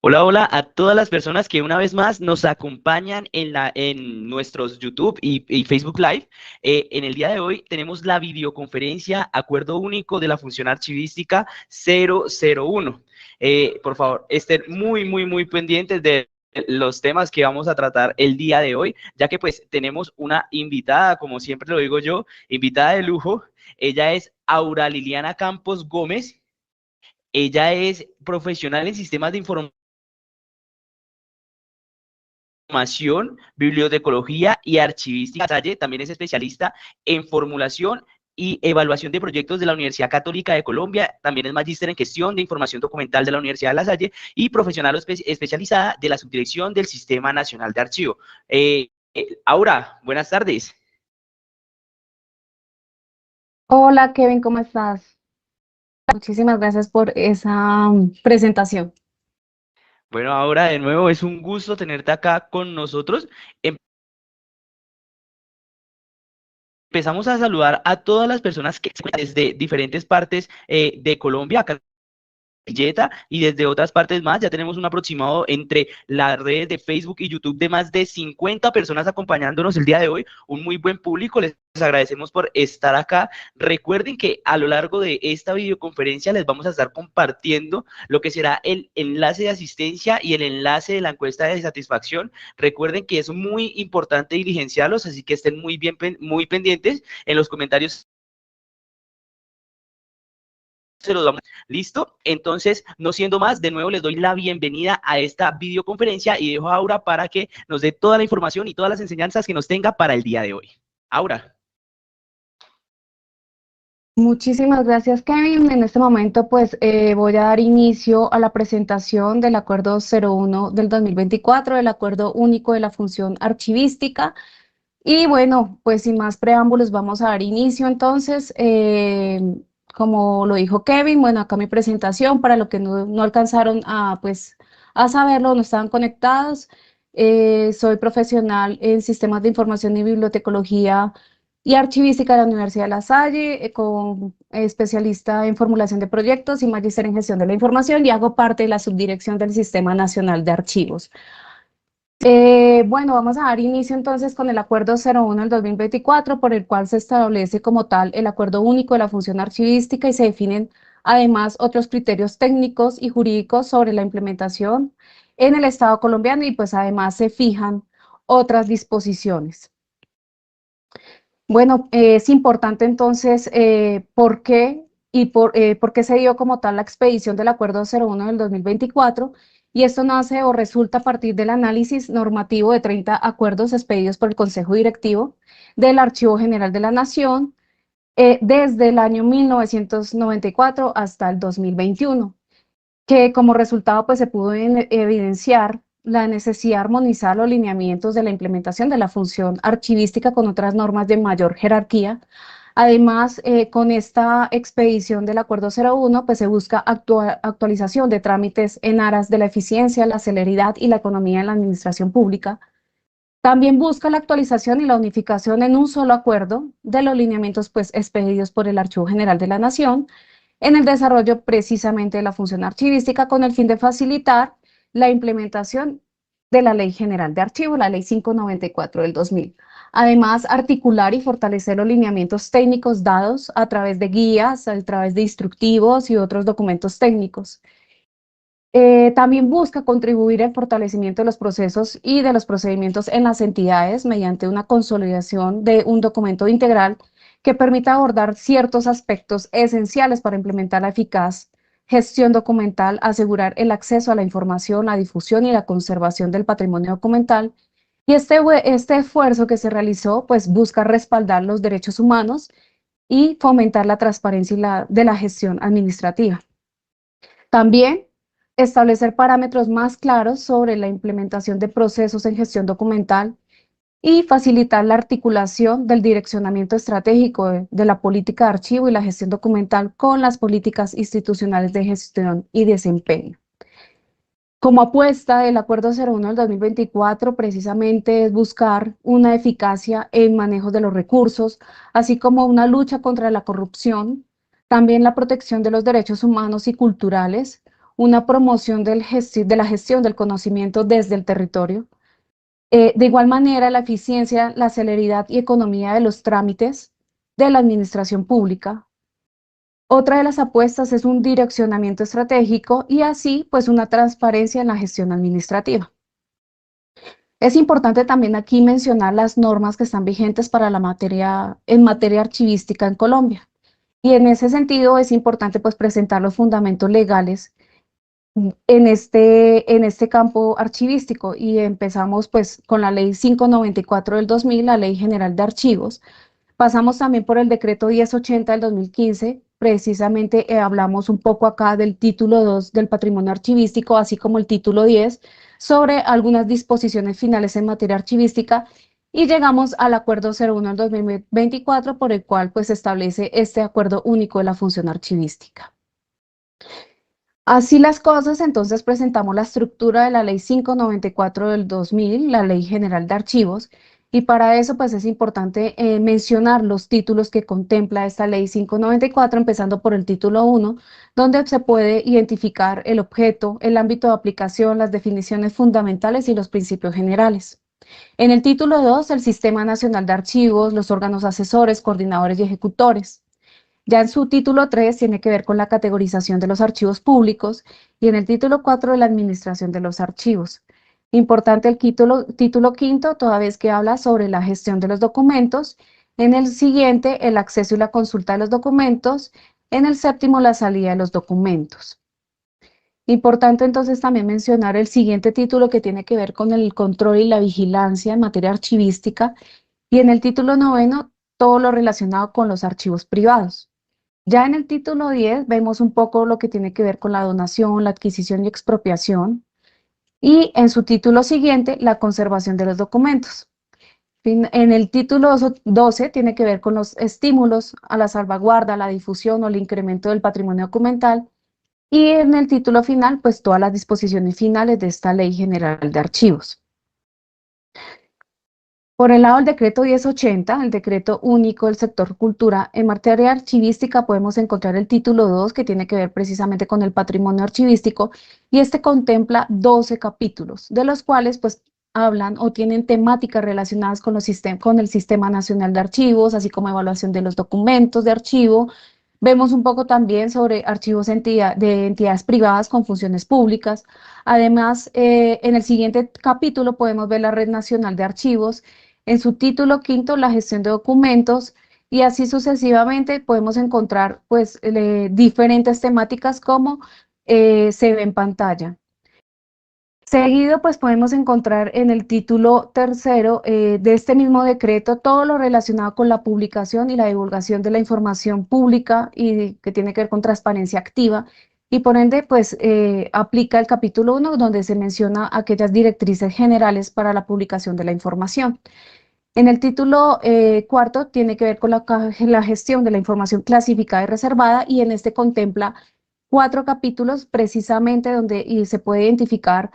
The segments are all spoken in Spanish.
Hola, hola a todas las personas que una vez más nos acompañan en nuestros YouTube y Facebook Live. En el día de hoy tenemos la videoconferencia Acuerdo Único de la Función Archivística 001. Por favor, estén muy pendientes de los temas que vamos a tratar el día de hoy, ya que pues tenemos una invitada, como siempre lo digo yo, invitada de lujo. Ella es Aura Liliana Campos Gómez. Ella es profesional en sistemas de información, bibliotecología y archivística. Salle también es especialista en formulación y evaluación de proyectos de la Universidad Católica de Colombia. También es magíster en gestión de información documental de la Universidad de La Salle y profesional especializada de la Subdirección del Sistema Nacional de Archivo. Aura, buenas tardes. Hola Kevin, ¿cómo estás? Muchísimas gracias por esa presentación. Bueno, Aura, de nuevo es un gusto tenerte acá con nosotros. Empezamos a saludar a todas las personas que desde diferentes partes de Colombia, acá y desde otras partes más. Ya tenemos un aproximado entre las redes de Facebook y YouTube de más de 50 personas acompañándonos el día de hoy. Un muy buen público. Les agradecemos por estar acá. Recuerden que a lo largo de esta videoconferencia les vamos a estar compartiendo lo que será el enlace de asistencia y el enlace de la encuesta de satisfacción. Recuerden que es muy importante diligenciarlos, así que estén muy pendientes en los comentarios. Se los damos. ¿Listo? Entonces, no siendo más, de nuevo les doy la bienvenida a esta videoconferencia y dejo a Aura para que nos dé toda la información y todas las enseñanzas que nos tenga para el día de hoy. Aura. Muchísimas gracias Kevin. En este momento pues voy a dar inicio a la presentación del Acuerdo 01 del 2024, del Acuerdo Único de la Función Archivística. Y bueno, pues sin más preámbulos vamos a dar inicio entonces. Como lo dijo Kevin, bueno, acá mi presentación para los que no alcanzaron a saberlo, no estaban conectados. Soy profesional en sistemas de información y bibliotecología y archivística de la Universidad de La Salle, con especialista en formulación de proyectos y magíster en gestión de la información, y hago parte de la subdirección del Sistema Nacional de Archivos. Bueno, vamos a dar inicio entonces con el Acuerdo 01 del 2024, por el cual se establece como tal el Acuerdo Único de la Función Archivística y se definen además otros criterios técnicos y jurídicos sobre la implementación en el Estado colombiano, y pues además se fijan otras disposiciones. Bueno, es importante entonces por qué se dio como tal la expedición del Acuerdo 01 del 2024, y esto nace o resulta a partir del análisis normativo de 30 acuerdos expedidos por el Consejo Directivo del Archivo General de la Nación desde el año 1994 hasta el 2021, que como resultado pues se pudo evidenciar la necesidad de armonizar los lineamientos de la implementación de la función archivística con otras normas de mayor jerarquía. Además, con esta expedición del Acuerdo 01, pues se busca actualización de trámites en aras de la eficiencia, la celeridad y la economía en la administración pública. También busca la actualización y la unificación en un solo acuerdo de los lineamientos pues expedidos por el Archivo General de la Nación en el desarrollo precisamente de la función archivística, con el fin de facilitar la implementación de la Ley General de Archivo, la Ley 594 del 2000. Además, articular y fortalecer los lineamientos técnicos dados a través de guías, a través de instructivos y otros documentos técnicos. También busca contribuir al fortalecimiento de los procesos y de los procedimientos en las entidades mediante una consolidación de un documento integral que permita abordar ciertos aspectos esenciales para implementar la eficaz gestión documental, asegurar el acceso a la información, la difusión y la conservación del patrimonio documental. Y este esfuerzo que se realizó, pues busca respaldar los derechos humanos y fomentar la transparencia de la gestión administrativa. También establecer parámetros más claros sobre la implementación de procesos en gestión documental y facilitar la articulación del direccionamiento estratégico de la política de archivo y la gestión documental con las políticas institucionales de gestión y desempeño. Como apuesta, el Acuerdo 01 del 2024 precisamente es buscar una eficacia en manejo de los recursos, así como una lucha contra la corrupción, también la protección de los derechos humanos y culturales, una promoción de la gestión del conocimiento desde el territorio. De igual manera, la eficiencia, la celeridad y economía de los trámites de la administración pública. Otra de las apuestas es un direccionamiento estratégico y así pues una transparencia en la gestión administrativa. Es importante también aquí mencionar las normas que están vigentes para en materia archivística en Colombia. Y en ese sentido es importante pues presentar los fundamentos legales en este campo archivístico y empezamos pues con la ley 594 del 2000, la Ley General de Archivos. Pasamos también por el decreto 1080 del 2015, precisamente hablamos un poco acá del título 2 del patrimonio archivístico, así como el título 10 sobre algunas disposiciones finales en materia archivística y llegamos al acuerdo 01 del 2024 por el cual pues se establece este acuerdo único de la función archivística. Así las cosas, entonces presentamos la estructura de la Ley 594 del 2000, la Ley General de Archivos, y para eso pues es importante mencionar los títulos que contempla esta Ley 594, empezando por el título 1, donde se puede identificar el objeto, el ámbito de aplicación, las definiciones fundamentales y los principios generales. En el título 2, el Sistema Nacional de Archivos, los órganos asesores, coordinadores y ejecutores. Ya en su título 3 tiene que ver con la categorización de los archivos públicos y en el título 4 de la administración de los archivos. Importante el título quinto, toda vez que habla sobre la gestión de los documentos. En el siguiente, el acceso y la consulta de los documentos. En el séptimo, la salida de los documentos. Importante entonces también mencionar el siguiente título que tiene que ver con el control y la vigilancia en materia archivística. Y en el título noveno, todo lo relacionado con los archivos privados. Ya en el título 10 vemos un poco lo que tiene que ver con la donación, la adquisición y expropiación. Y en su título siguiente, la conservación de los documentos. En el título 12 tiene que ver con los estímulos a la salvaguarda, la difusión o el incremento del patrimonio documental. Y en el título final, pues todas las disposiciones finales de esta Ley General de Archivos. Por el lado del decreto 1080, el decreto único del sector cultura, en materia archivística podemos encontrar el título 2 que tiene que ver precisamente con el patrimonio archivístico y este contempla 12 capítulos, de los cuales pues hablan o tienen temáticas relacionadas con el Sistema Nacional de Archivos, así como evaluación de los documentos de archivo. Vemos un poco también sobre archivos de entidades privadas con funciones públicas. Además, en el siguiente capítulo podemos ver la Red Nacional de Archivos. En su título quinto, la gestión de documentos, y así sucesivamente podemos encontrar pues diferentes temáticas como se ve en pantalla. Seguido, pues podemos encontrar en el título tercero de este mismo decreto todo lo relacionado con la publicación y la divulgación de la información pública y que tiene que ver con transparencia activa. Y por ende, pues aplica el capítulo 1 donde se menciona aquellas directrices generales para la publicación de la información. En el título cuarto tiene que ver con la gestión de la información clasificada y reservada y en este contempla 4 capítulos precisamente donde se puede identificar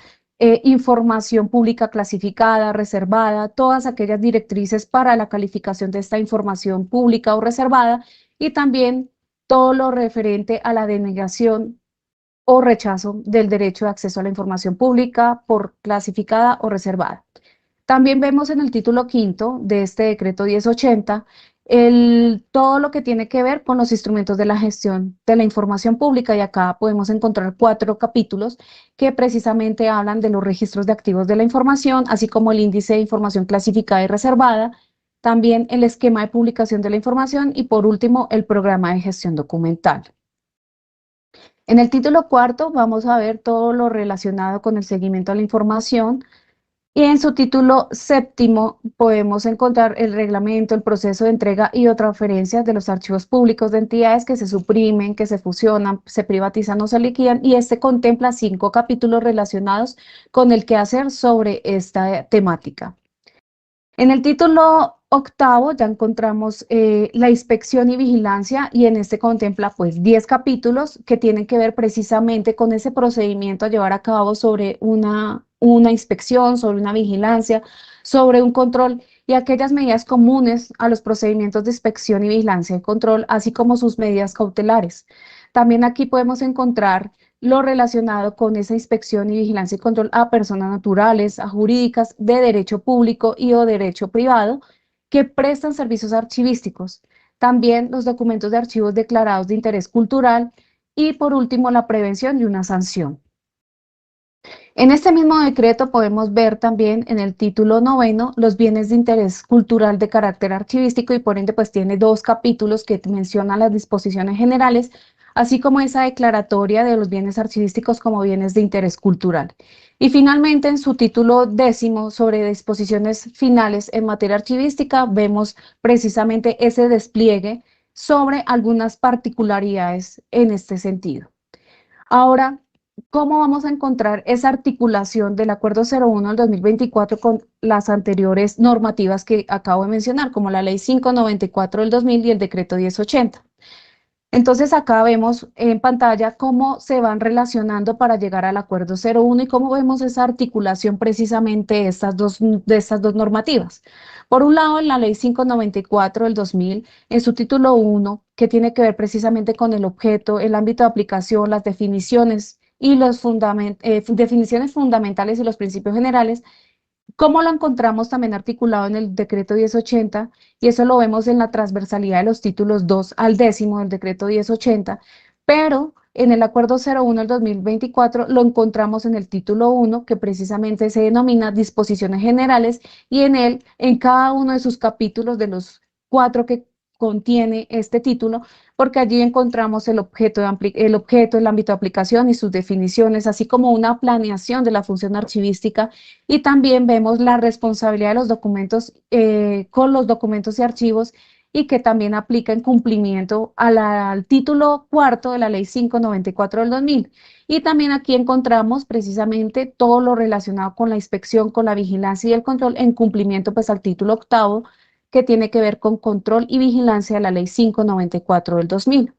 información pública clasificada, reservada, todas aquellas directrices para la calificación de esta información pública o reservada y también todo lo referente a la denegación o rechazo del derecho de acceso a la información pública por clasificada o reservada. También vemos en el título quinto de este decreto 1080 todo lo que tiene que ver con los instrumentos de la gestión de la información pública y acá podemos encontrar 4 capítulos que precisamente hablan de los registros de activos de la información, así como el índice de información clasificada y reservada, también el esquema de publicación de la información y por último el programa de gestión documental. En el título cuarto vamos a ver todo lo relacionado con el seguimiento a la información, y en su título séptimo podemos encontrar el reglamento, el proceso de entrega y o transferencia de los archivos públicos de entidades que se suprimen, que se fusionan, se privatizan o se liquidan, y este contempla 5 capítulos relacionados con el quehacer sobre esta temática. En el título octavo ya encontramos la inspección y vigilancia y en este contempla pues 10 capítulos que tienen que ver precisamente con ese procedimiento a llevar a cabo sobre una inspección, sobre una vigilancia, sobre un control y aquellas medidas comunes a los procedimientos de inspección y vigilancia y control, así como sus medidas cautelares. También aquí podemos encontrar lo relacionado con esa inspección y vigilancia y control a personas naturales, a jurídicas de derecho público y o derecho privado que prestan servicios archivísticos. También los documentos de archivos declarados de interés cultural y por último la prevención de una sanción. En este mismo decreto podemos ver también en el título noveno los bienes de interés cultural de carácter archivístico y por ende pues tiene dos capítulos que mencionan las disposiciones generales, así como esa declaratoria de los bienes archivísticos como bienes de interés cultural. Y finalmente en su título décimo sobre disposiciones finales en materia archivística vemos precisamente ese despliegue sobre algunas particularidades en este sentido. Ahora, ¿cómo vamos a encontrar esa articulación del Acuerdo 01 del 2024 con las anteriores normativas que acabo de mencionar, como la Ley 594 del 2000 y el Decreto 1080? Entonces acá vemos en pantalla cómo se van relacionando para llegar al Acuerdo 01 y cómo vemos esa articulación precisamente de estas dos normativas. Por un lado, en la Ley 594 del 2000, en su título 1, que tiene que ver precisamente con el objeto, el ámbito de aplicación, las definiciones y los definiciones fundamentales y los principios generales, ¿cómo lo encontramos también articulado en el decreto 1080? Y eso lo vemos en la transversalidad de los títulos 2 al 10 del decreto 1080, pero en el acuerdo 01 del 2024 lo encontramos en el título 1, que precisamente se denomina disposiciones generales, y en él, en cada uno de sus capítulos de los 4 que contiene este título, porque allí encontramos el objeto, el ámbito de aplicación y sus definiciones, así como una planeación de la función archivística, y también vemos la responsabilidad de los documentos con los documentos y archivos y que también aplica en cumplimiento al título cuarto de la Ley 594 del 2000. Y también aquí encontramos precisamente todo lo relacionado con la inspección, con la vigilancia y el control en cumplimiento pues al título octavo que tiene que ver con control y vigilancia de la Ley 594 del 2000.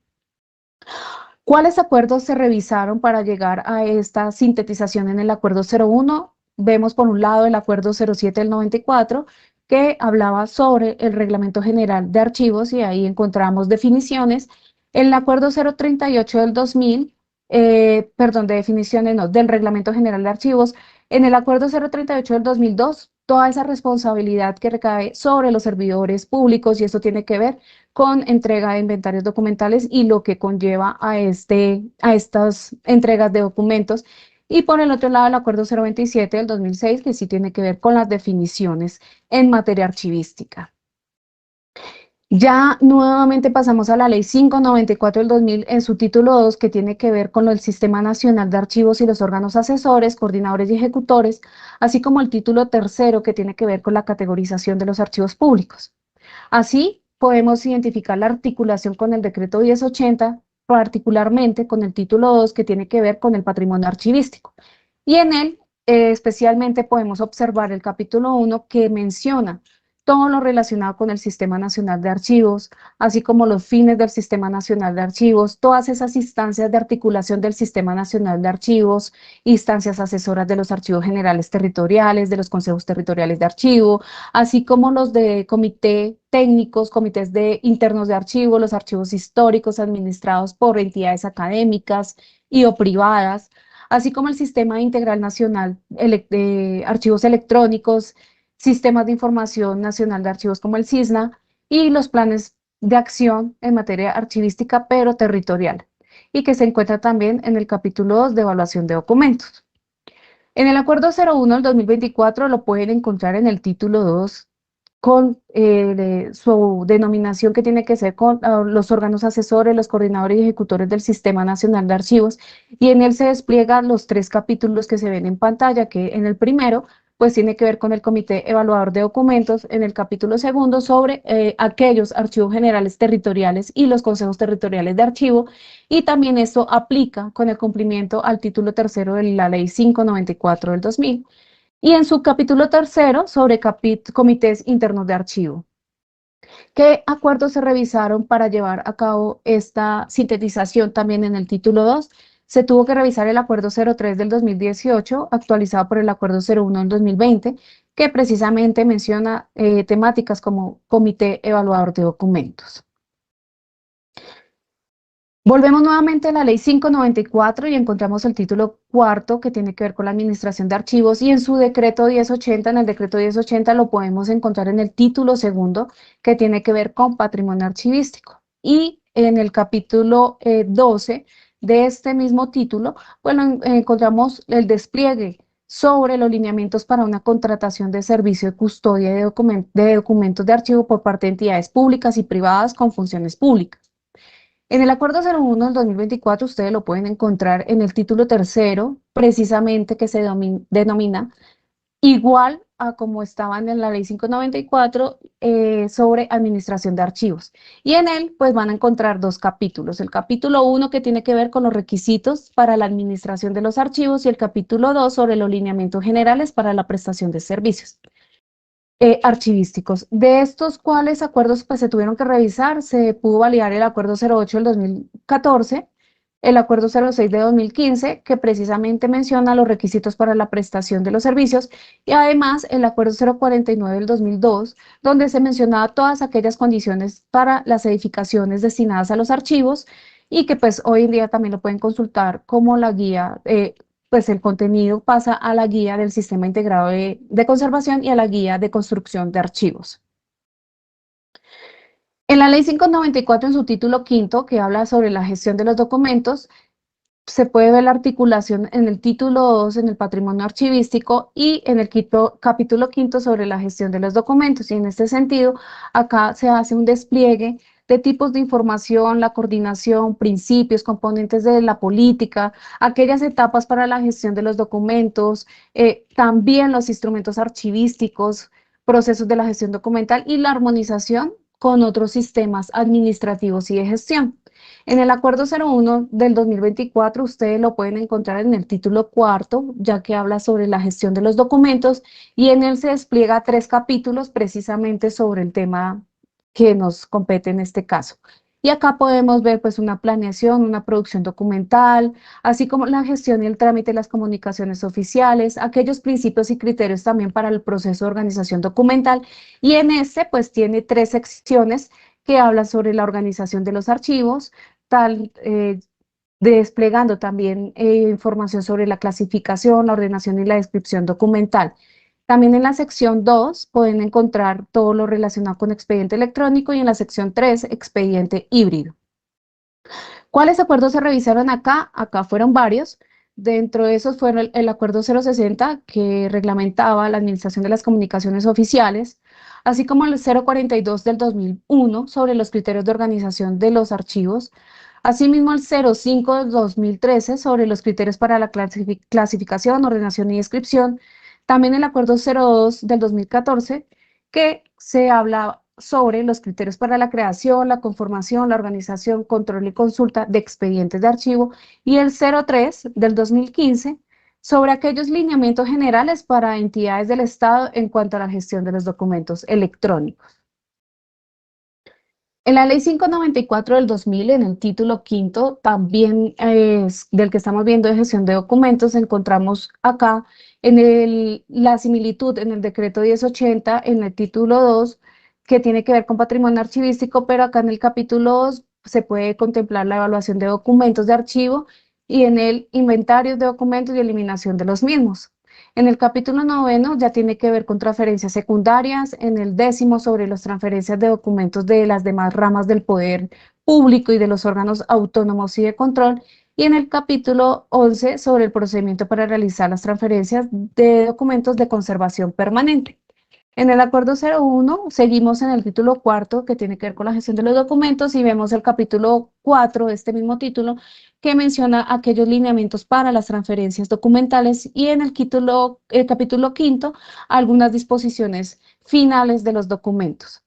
¿Cuáles acuerdos se revisaron para llegar a esta sintetización en el acuerdo 01? Vemos por un lado el acuerdo 07 del 94, que hablaba sobre el Reglamento General de Archivos y ahí encontramos definiciones. El acuerdo 038 del 2000, perdón, de definiciones, no, del Reglamento General de Archivos. En el acuerdo 038 del 2002, toda esa responsabilidad que recae sobre los servidores públicos y esto tiene que ver con entrega de inventarios documentales y lo que conlleva a estas entregas de documentos. Y por el otro lado, el acuerdo 027 del 2006, que sí tiene que ver con las definiciones en materia archivística. Ya nuevamente pasamos a la Ley 594 del 2000 en su título 2, que tiene que ver con el Sistema Nacional de Archivos y los órganos asesores, coordinadores y ejecutores, así como el título tercero, que tiene que ver con la categorización de los archivos públicos. Así, podemos identificar la articulación con el decreto 1080, particularmente con el título 2, que tiene que ver con el patrimonio archivístico. Y en él, especialmente, podemos observar el capítulo 1 que menciona todo lo relacionado con el Sistema Nacional de Archivos, así como los fines del Sistema Nacional de Archivos, todas esas instancias de articulación del Sistema Nacional de Archivos, instancias asesoras de los archivos generales territoriales, de los consejos territoriales de archivo, así como los de comité técnicos, comités internos de archivo, los archivos históricos administrados por entidades académicas y o privadas, así como el Sistema Integral Nacional de Archivos Electrónicos, sistemas de información nacional de archivos como el SISNA y los planes de acción en materia archivística pero territorial y que se encuentra también en el capítulo 2 de evaluación de documentos. En el acuerdo 01 del 2024 lo pueden encontrar en el título 2 con su denominación que tiene que ser con los órganos asesores, los coordinadores y ejecutores del Sistema Nacional de Archivos, y en él se despliegan los 3 capítulos que se ven en pantalla, que en el primero pues tiene que ver con el Comité Evaluador de Documentos, en el capítulo segundo sobre aquellos archivos generales territoriales y los consejos territoriales de archivo, y también esto aplica con el cumplimiento al título tercero de la Ley 594 del 2000 y en su capítulo tercero sobre comités internos de archivo. ¿Qué acuerdos se revisaron para llevar a cabo esta sintetización también en el título 2? Se tuvo que revisar el acuerdo 03 del 2018, actualizado por el acuerdo 01 del 2020, que precisamente menciona temáticas como comité evaluador de documentos. Volvemos nuevamente a la ley 594 y encontramos el título cuarto que tiene que ver con la administración de archivos y en su decreto 1080, en el decreto 1080 lo podemos encontrar en el título segundo que tiene que ver con patrimonio archivístico. Y en el capítulo 12 de este mismo título, bueno, encontramos el despliegue sobre los lineamientos para una contratación de servicio de custodia de documentos de archivo por parte de entidades públicas y privadas con funciones públicas. En el Acuerdo 01 del 2024 ustedes lo pueden encontrar en el título tercero, precisamente que se denomina igual a como estaban en la ley 594 sobre administración de archivos. Y en él pues van a encontrar dos capítulos. El capítulo 1 que tiene que ver con los requisitos para la administración de los archivos y el capítulo 2 sobre los lineamientos generales para la prestación de servicios archivísticos. De estos cuales acuerdos pues se tuvieron que revisar, se pudo validar el acuerdo 08 del 2014, el acuerdo 06 de 2015, que precisamente menciona los requisitos para la prestación de los servicios, y además el acuerdo 049 del 2002, donde se mencionaba todas aquellas condiciones para las edificaciones destinadas a los archivos, y que pues hoy en día también lo pueden consultar como la guía pues el contenido pasa a la guía del Sistema Integrado de Conservación y a la guía de construcción de archivos. En la Ley 594, en su título quinto, que habla sobre la gestión de los documentos, se puede ver la articulación en el título 2 en el patrimonio archivístico y en el capítulo quinto sobre la gestión de los documentos. Y en este sentido, acá se hace un despliegue de tipos de información, la coordinación, principios, componentes de la política, aquellas etapas para la gestión de los documentos, también los instrumentos archivísticos, procesos de la gestión documental y la armonización con otros sistemas administrativos y de gestión. En el Acuerdo 01 del 2024, ustedes lo pueden encontrar en el título cuarto, ya que habla sobre la gestión de los documentos, y en él se despliega 3 capítulos precisamente sobre el tema que nos compete en este caso. Y acá podemos ver pues una planeación, una producción documental, así como la gestión y el trámite de las comunicaciones oficiales, aquellos principios y criterios también para el proceso de organización documental. Y en este pues tiene 3 secciones que hablan sobre la organización de los archivos, tal, desplegando también información sobre la clasificación, la ordenación y la descripción documental. También en la sección 2 pueden encontrar todo lo relacionado con expediente electrónico y en la sección 3, expediente híbrido. ¿Cuáles acuerdos se revisaron acá? Acá fueron varios. Dentro de esos fueron el acuerdo 060, que reglamentaba la administración de las comunicaciones oficiales, así como el 042 del 2001 sobre los criterios de organización de los archivos, asimismo el 05 del 2013 sobre los criterios para la clasificación, ordenación y descripción, también el acuerdo 02 del 2014, que se habla sobre los criterios para la creación, la conformación, la organización, control y consulta de expedientes de archivo, y el 03 del 2015 sobre aquellos lineamientos generales para entidades del Estado en cuanto a la gestión de los documentos electrónicos. En la Ley 594 del 2000, en el título quinto, también del que estamos viendo de gestión de documentos, encontramos acá la similitud en el decreto 1080, en el título 2, que tiene que ver con patrimonio archivístico, pero acá en el capítulo 2 se puede contemplar la evaluación de documentos de archivo y en el inventario de documentos y eliminación de los mismos. En el capítulo noveno ya tiene que ver con transferencias secundarias, en el 10º sobre las transferencias de documentos de las demás ramas del poder público y de los órganos autónomos y de control, y en el capítulo 11 sobre el procedimiento para realizar las transferencias de documentos de conservación permanente. En el acuerdo 01 seguimos en el título cuarto que tiene que ver con la gestión de los documentos y vemos el capítulo 4 de este mismo título que menciona aquellos lineamientos para las transferencias documentales y en el capítulo quinto algunas disposiciones finales de los documentos.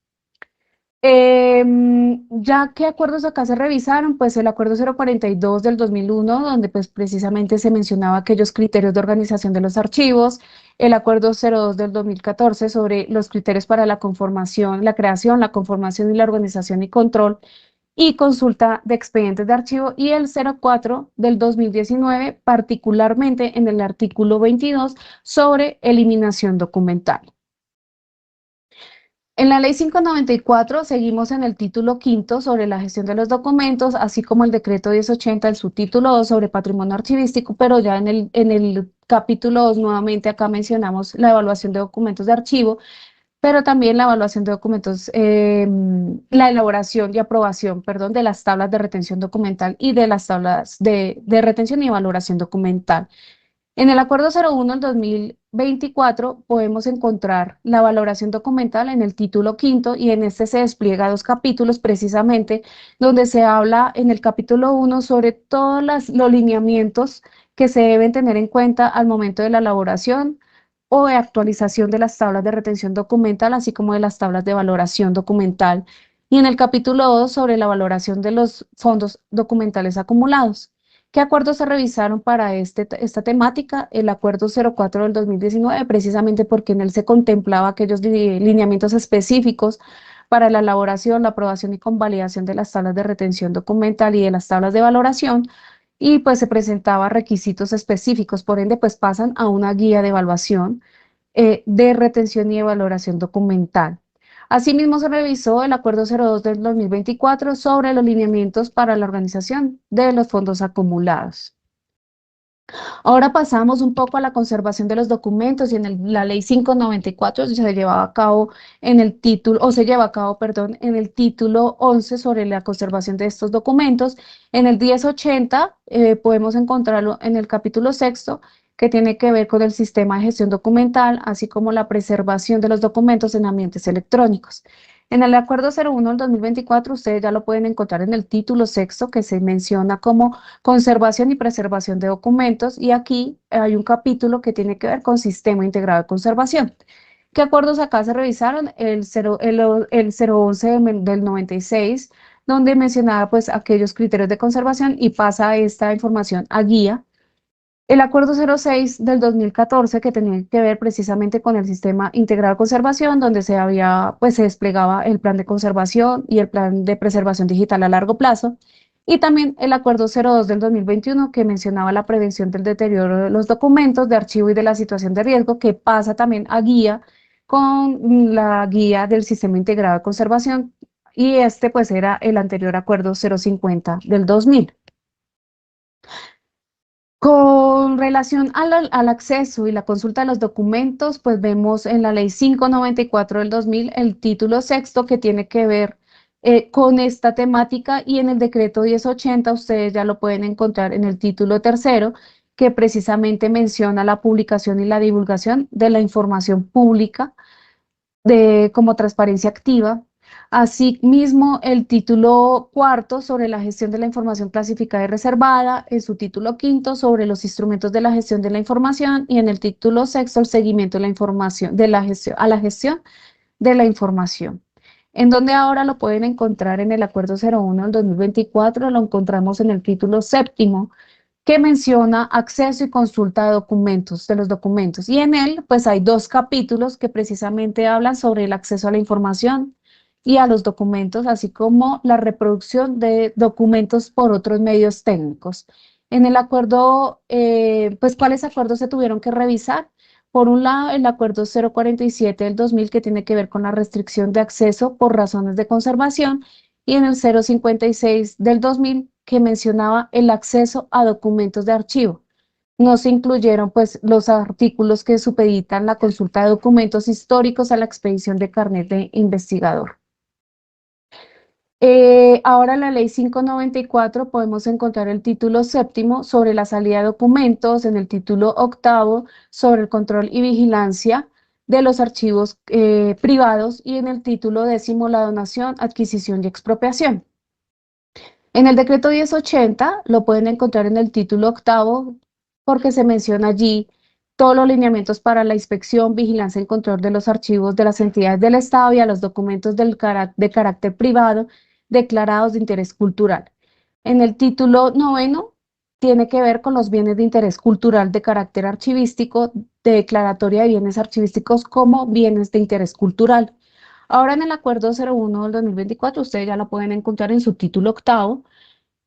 Ya qué acuerdos acá se revisaron, pues el acuerdo 042 del 2001, donde pues precisamente se mencionaba aquellos criterios de organización de los archivos, el acuerdo 02 del 2014 sobre los criterios para la conformación, la creación, la conformación y la organización y control y consulta de expedientes de archivo y el 04 del 2019, particularmente en el artículo 22 sobre eliminación documental. En la Ley 594 seguimos en el título quinto sobre la gestión de los documentos, así como el decreto 1080, el subtítulo 2 sobre patrimonio archivístico, pero ya en el capítulo 2 nuevamente acá mencionamos la evaluación de documentos de archivo, pero también la evaluación de documentos, la elaboración y aprobación, perdón, de las tablas de retención documental y de las tablas de retención y valoración documental. En el Acuerdo 01 del 2024 podemos encontrar la valoración documental en el título quinto y en este se despliega dos capítulos precisamente donde se habla en el capítulo 1 sobre todos los lineamientos que se deben tener en cuenta al momento de la elaboración o de actualización de las tablas de retención documental, así como de las tablas de valoración documental. Y en el capítulo 2 sobre la valoración de los fondos documentales acumulados. ¿Qué acuerdos se revisaron para esta temática? El acuerdo 04 del 2019, precisamente porque en él se contemplaba aquellos lineamientos específicos para la elaboración, la aprobación y convalidación de las tablas de retención documental y de las tablas de valoración, y pues se presentaba requisitos específicos, por ende pues pasan a una guía de evaluación de retención y de valoración documental. Asimismo, se revisó el Acuerdo 02 del 2024 sobre los lineamientos para la organización de los fondos acumulados. Ahora pasamos un poco a la conservación de los documentos y en la Ley 594 se llevaba a cabo en el título, o se lleva a cabo, perdón, en el título 11 sobre la conservación de estos documentos. En el 1080 podemos encontrarlo en el capítulo sexto, que tiene que ver con el sistema de gestión documental, así como la preservación de los documentos en ambientes electrónicos. En el Acuerdo 01 del 2024, ustedes ya lo pueden encontrar en el título sexto, que se menciona como conservación y preservación de documentos, y aquí hay un capítulo que tiene que ver con sistema integrado de conservación. ¿Qué acuerdos acá se revisaron? El 011 del 96, donde mencionaba pues aquellos criterios de conservación y pasa esta información a guía. El acuerdo 06 del 2014, que tenía que ver precisamente con el sistema integrado de conservación, donde pues se desplegaba el plan de conservación y el plan de preservación digital a largo plazo. Y también el acuerdo 02 del 2021, que mencionaba la prevención del deterioro de los documentos de archivo y de la situación de riesgo, que pasa también a guía con la guía del sistema integrado de conservación. Y este pues era el anterior acuerdo 050 del 2000. Con relación al acceso y la consulta de los documentos, pues vemos en la Ley 594 del 2000 el título sexto que tiene que ver con esta temática, y en el decreto 1080 ustedes ya lo pueden encontrar en el título tercero, que precisamente menciona la publicación y la divulgación de la información pública como transparencia activa. Asimismo, el título cuarto sobre la gestión de la información clasificada y reservada, en su título quinto sobre los instrumentos de la gestión de la información, y en el título sexto el seguimiento de la información, de la gestión, a la gestión de la información. En donde ahora lo pueden encontrar en el Acuerdo 01 del 2024, lo encontramos en el título séptimo, que menciona acceso y consulta de documentos, de los documentos. Y en él, pues hay dos capítulos que precisamente hablan sobre el acceso a la información y a los documentos, así como la reproducción de documentos por otros medios técnicos. En el acuerdo, pues, ¿cuáles acuerdos se tuvieron que revisar? Por un lado, el acuerdo 047 del 2000, que tiene que ver con la restricción de acceso por razones de conservación, y en el 056 del 2000, que mencionaba el acceso a documentos de archivo. No se incluyeron pues los artículos que supeditan la consulta de documentos históricos a la expedición de carnet de investigador. Ahora en la Ley 594 podemos encontrar el título séptimo sobre la salida de documentos, en el título octavo sobre el control y vigilancia de los archivos privados, y en el título décimo la donación, adquisición y expropiación. En el decreto 1080 lo pueden encontrar en el título octavo, porque se menciona allí todos los lineamientos para la inspección, vigilancia y control de los archivos de las entidades del Estado y a los documentos de carácter privado declarados de interés cultural. En el título noveno tiene que ver con los bienes de interés cultural de carácter archivístico, de declaratoria de bienes archivísticos como bienes de interés cultural. Ahora en el Acuerdo 01 del 2024, ustedes ya lo pueden encontrar en su título octavo,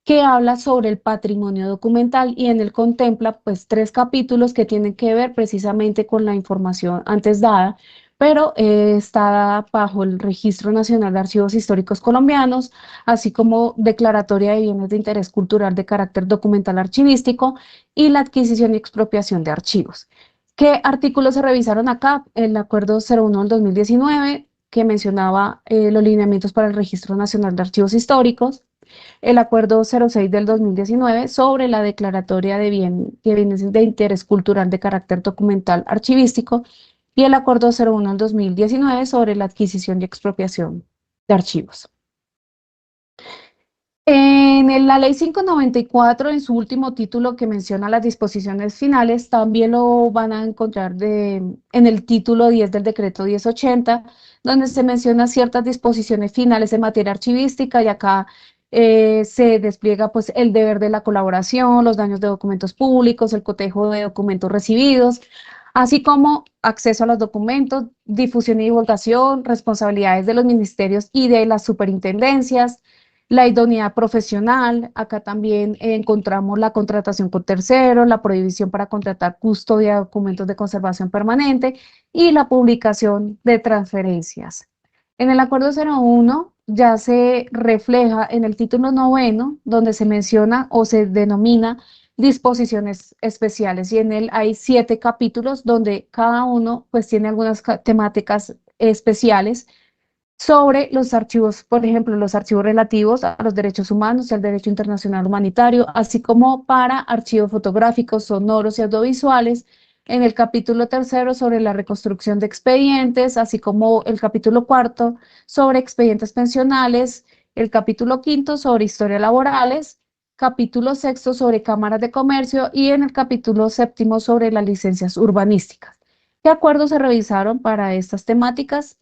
que habla sobre el patrimonio documental, y en él contempla pues tres capítulos que tienen que ver precisamente con la información antes dada, pero está bajo el Registro Nacional de Archivos Históricos Colombianos, así como Declaratoria de Bienes de Interés Cultural de carácter documental archivístico y la adquisición y expropiación de archivos. ¿Qué artículos se revisaron acá? El Acuerdo 01 del 2019, que mencionaba los lineamientos para el Registro Nacional de Archivos Históricos, el Acuerdo 06 del 2019 sobre la Declaratoria de Bienes de Interés Cultural de carácter documental archivístico y el Acuerdo 01 del 2019 sobre la adquisición y expropiación de archivos. La Ley 594, en su último título que menciona las disposiciones finales, también lo van a encontrar en el título 10 del decreto 1080, donde se menciona ciertas disposiciones finales en materia archivística y acá se despliega pues el deber de la colaboración, los daños de documentos públicos, el cotejo de documentos recibidos, así como acceso a los documentos, difusión y divulgación, responsabilidades de los ministerios y de las superintendencias, la idoneidad profesional. Acá también encontramos la contratación con terceros, la prohibición para contratar custodia de documentos de conservación permanente y la publicación de transferencias. En el Acuerdo 01 ya se refleja en el título noveno, donde se menciona o se denomina disposiciones especiales, y en él hay 7 capítulos donde cada uno pues tiene algunas temáticas especiales sobre los archivos, por ejemplo, los archivos relativos a los derechos humanos y al derecho internacional humanitario, así como para archivos fotográficos, sonoros y audiovisuales, en el capítulo tercero sobre la reconstrucción de expedientes, así como el capítulo cuarto sobre expedientes pensionales, el capítulo quinto sobre historias laborales, capítulo sexto sobre cámaras de comercio y en el capítulo séptimo sobre las licencias urbanísticas. ¿Qué acuerdos se revisaron para estas temáticas?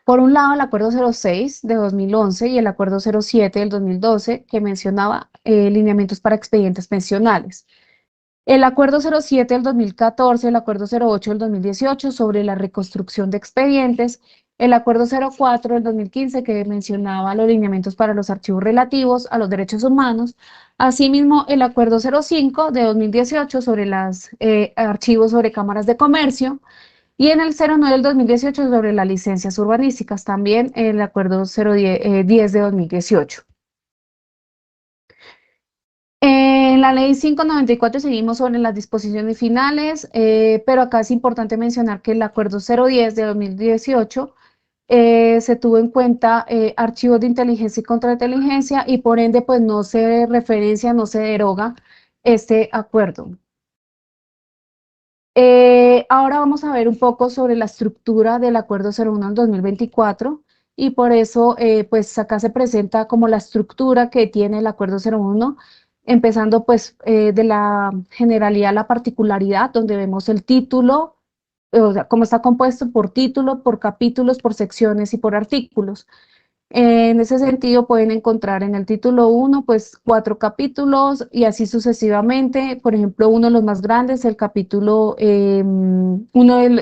Por un lado, el Acuerdo 06 de 2011 y el Acuerdo 07 del 2012, que mencionaba lineamientos para expedientes pensionales. El Acuerdo 07 del 2014, el Acuerdo 08 del 2018 sobre la reconstrucción de expedientes, el Acuerdo 04 del 2015 que mencionaba los lineamientos para los archivos relativos a los derechos humanos, asimismo el Acuerdo 05 de 2018 sobre los archivos sobre cámaras de comercio, y en el 09 del 2018 sobre las licencias urbanísticas, también el acuerdo 010 de 2018. En la ley 594 seguimos sobre las disposiciones finales, pero acá es importante mencionar que el acuerdo 010 de 2018 se tuvo en cuenta archivos de inteligencia y contrainteligencia y por ende pues no se referencia, no se deroga este acuerdo. Ahora vamos a ver un poco sobre la estructura del Acuerdo 01 del 2024 y por eso pues acá se presenta como la estructura que tiene el Acuerdo 01, empezando pues de la generalidad a la particularidad, donde vemos el título, o sea, cómo está compuesto por título, por capítulos, por secciones y por artículos. En ese sentido, pueden encontrar en el título 1, pues 4 capítulos y así sucesivamente. Por ejemplo, uno de los más grandes, el capítulo 1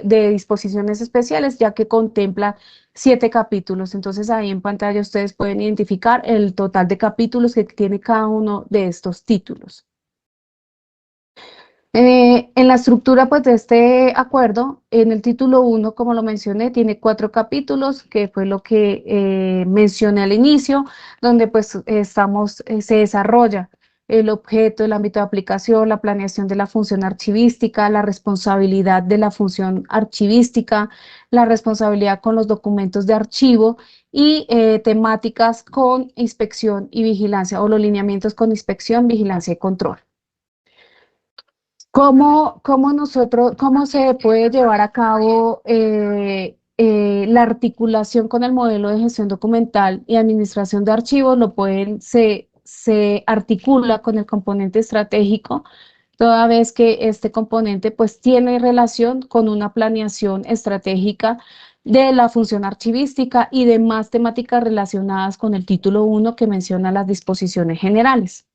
de disposiciones especiales, ya que contempla 7 capítulos. Entonces, ahí en pantalla ustedes pueden identificar el total de capítulos que tiene cada uno de estos títulos. En la estructura pues, de este acuerdo, en el título 1, como lo mencioné, tiene 4 capítulos, que fue lo que mencioné al inicio, donde pues se desarrolla el objeto, el ámbito de aplicación, la planeación de la función archivística, la responsabilidad de la función archivística, la responsabilidad con los documentos de archivo y temáticas con inspección y vigilancia, o los lineamientos con inspección, vigilancia y control. ¿Cómo se puede llevar a cabo la articulación con el modelo de gestión documental y administración de archivos? Se articula con el componente estratégico, toda vez que este componente pues tiene relación con una planeación estratégica de la función archivística y demás temáticas relacionadas con el título 1 que menciona las disposiciones generales.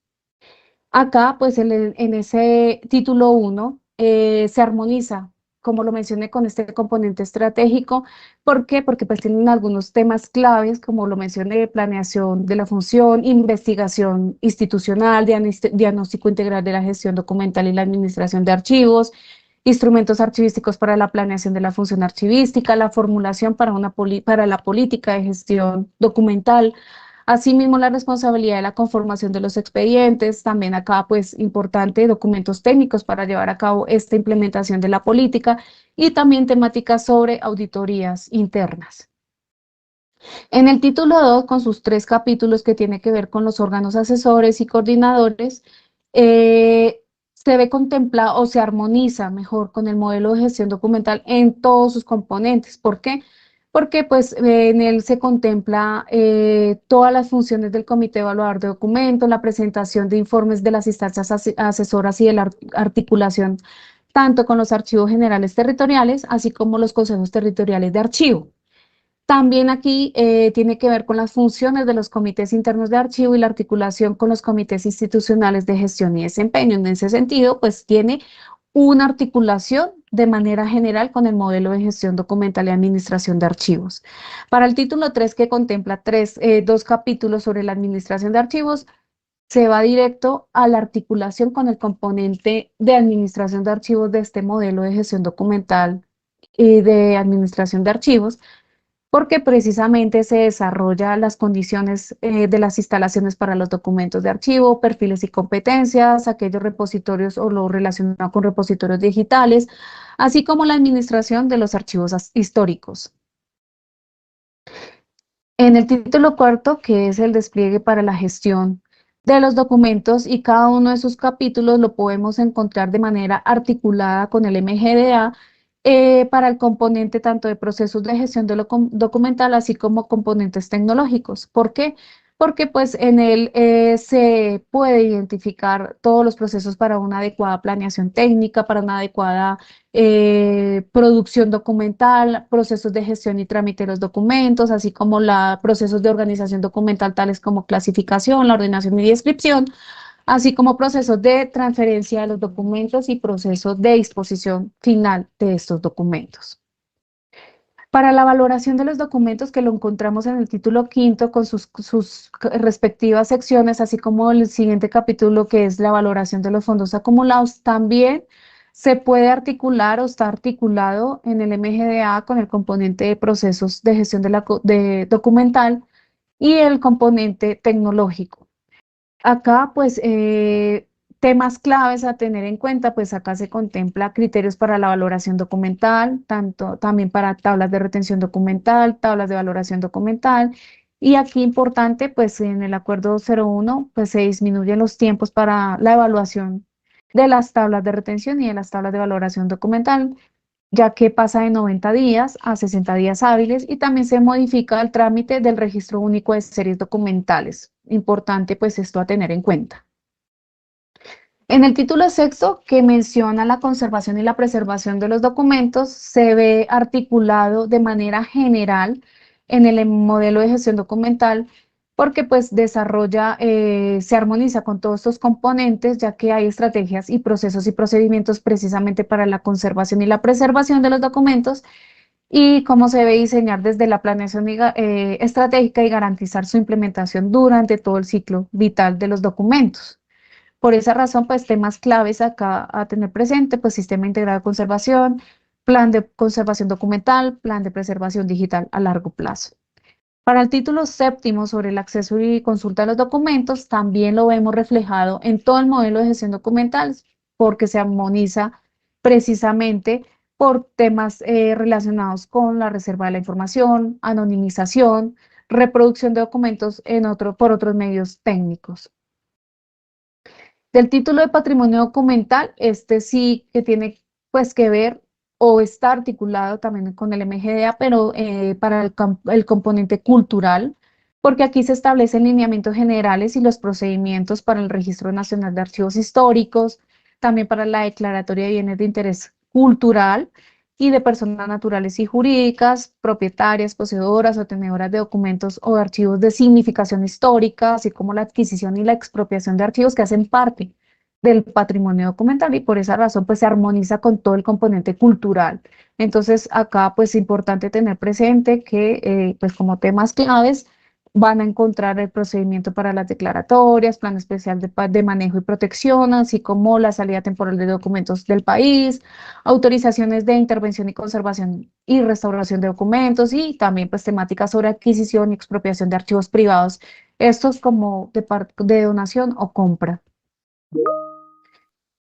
Acá, pues en ese título 1 se armoniza, como lo mencioné, con este componente estratégico. ¿Por qué? Porque pues tienen algunos temas claves, como lo mencioné, planeación de la función, investigación institucional, diagnóstico integral de la gestión documental y la administración de archivos, instrumentos archivísticos para la planeación de la función archivística, la formulación para la política de gestión documental. Asimismo, la responsabilidad de la conformación de los expedientes, también acá pues importante, documentos técnicos para llevar a cabo esta implementación de la política y también temáticas sobre auditorías internas. En el título 2, con sus 3 capítulos que tiene que ver con los órganos asesores y coordinadores, se ve contemplado o se armoniza mejor con el modelo de gestión documental en todos sus componentes. ¿Por qué? Porque pues en él se contempla todas las funciones del comité evaluador de documentos, la presentación de informes de las instancias asesoras y de la articulación tanto con los archivos generales territoriales, así como los consejos territoriales de archivo. También aquí tiene que ver con las funciones de los comités internos de archivo y la articulación con los comités institucionales de gestión y desempeño. En ese sentido, pues tiene una articulación de manera general con el modelo de gestión documental y administración de archivos. Para el título 3, que contempla 2 capítulos sobre la administración de archivos, se va directo a la articulación con el componente de administración de archivos de este modelo de gestión documental y de administración de archivos, porque precisamente se desarrolla las condiciones de las instalaciones para los documentos de archivo, perfiles y competencias, aquellos repositorios o lo relacionado con repositorios digitales, así como la administración de los archivos históricos. En el título 4, que es el despliegue para la gestión de los documentos, y cada uno de sus capítulos lo podemos encontrar de manera articulada con el MGDA, para el componente tanto de procesos de gestión de lo documental, así como componentes tecnológicos. ¿Por qué? Porque pues en él se puede identificar todos los procesos para una adecuada planeación técnica, para una adecuada producción documental, procesos de gestión y trámite de los documentos, así como procesos de organización documental tales como clasificación, la ordenación y descripción, así como procesos de transferencia de los documentos y procesos de disposición final de estos documentos. Para la valoración de los documentos, que lo encontramos en el título 5 con sus respectivas secciones, así como el siguiente capítulo que es la valoración de los fondos acumulados, también se puede articular o está articulado en el MGDA con el componente de procesos de gestión de documental y el componente tecnológico. Acá, pues, temas claves a tener en cuenta, pues acá se contempla criterios para la valoración documental, también para tablas de retención documental, tablas de valoración documental, y aquí importante, pues en el acuerdo 01, pues se disminuyen los tiempos para la evaluación de las tablas de retención y de las tablas de valoración documental, ya que pasa de 90 días a 60 días hábiles, y también se modifica el trámite del registro único de series documentales. Importante pues esto a tener en cuenta. En el título sexto, que menciona la conservación y la preservación de los documentos, se ve articulado de manera general en el modelo de gestión documental, porque pues desarrolla, se armoniza con todos estos componentes, ya que hay estrategias y procesos y procedimientos precisamente para la conservación y la preservación de los documentos, y cómo se debe diseñar desde la planeación estratégica y garantizar su implementación durante todo el ciclo vital de los documentos. Por esa razón, pues temas claves acá a tener presente, pues sistema integrado de conservación, plan de conservación documental, plan de preservación digital a largo plazo. Para el título séptimo sobre el acceso y consulta de los documentos, también lo vemos reflejado en todo el modelo de gestión documental, porque se armoniza precisamente por temas relacionados con la reserva de la información, anonimización, reproducción de documentos por otros medios técnicos. Del título de patrimonio documental, este sí que tiene pues que ver o está articulado también con el MGDA, pero para el componente cultural, porque aquí se establecen lineamientos generales y los procedimientos para el Registro Nacional de Archivos Históricos, también para la declaratoria de bienes de interés cultural y de personas naturales y jurídicas, propietarias, poseedoras o tenedoras de documentos o de archivos de significación histórica, así como la adquisición y la expropiación de archivos que hacen parte del patrimonio documental, y por esa razón pues se armoniza con todo el componente cultural. Entonces acá pues es importante tener presente que pues como temas claves van a encontrar el procedimiento para las declaratorias, plan especial de manejo y protección, así como la salida temporal de documentos del país, autorizaciones de intervención y conservación y restauración de documentos y también pues temáticas sobre adquisición y expropiación de archivos privados, estos como de donación o compra.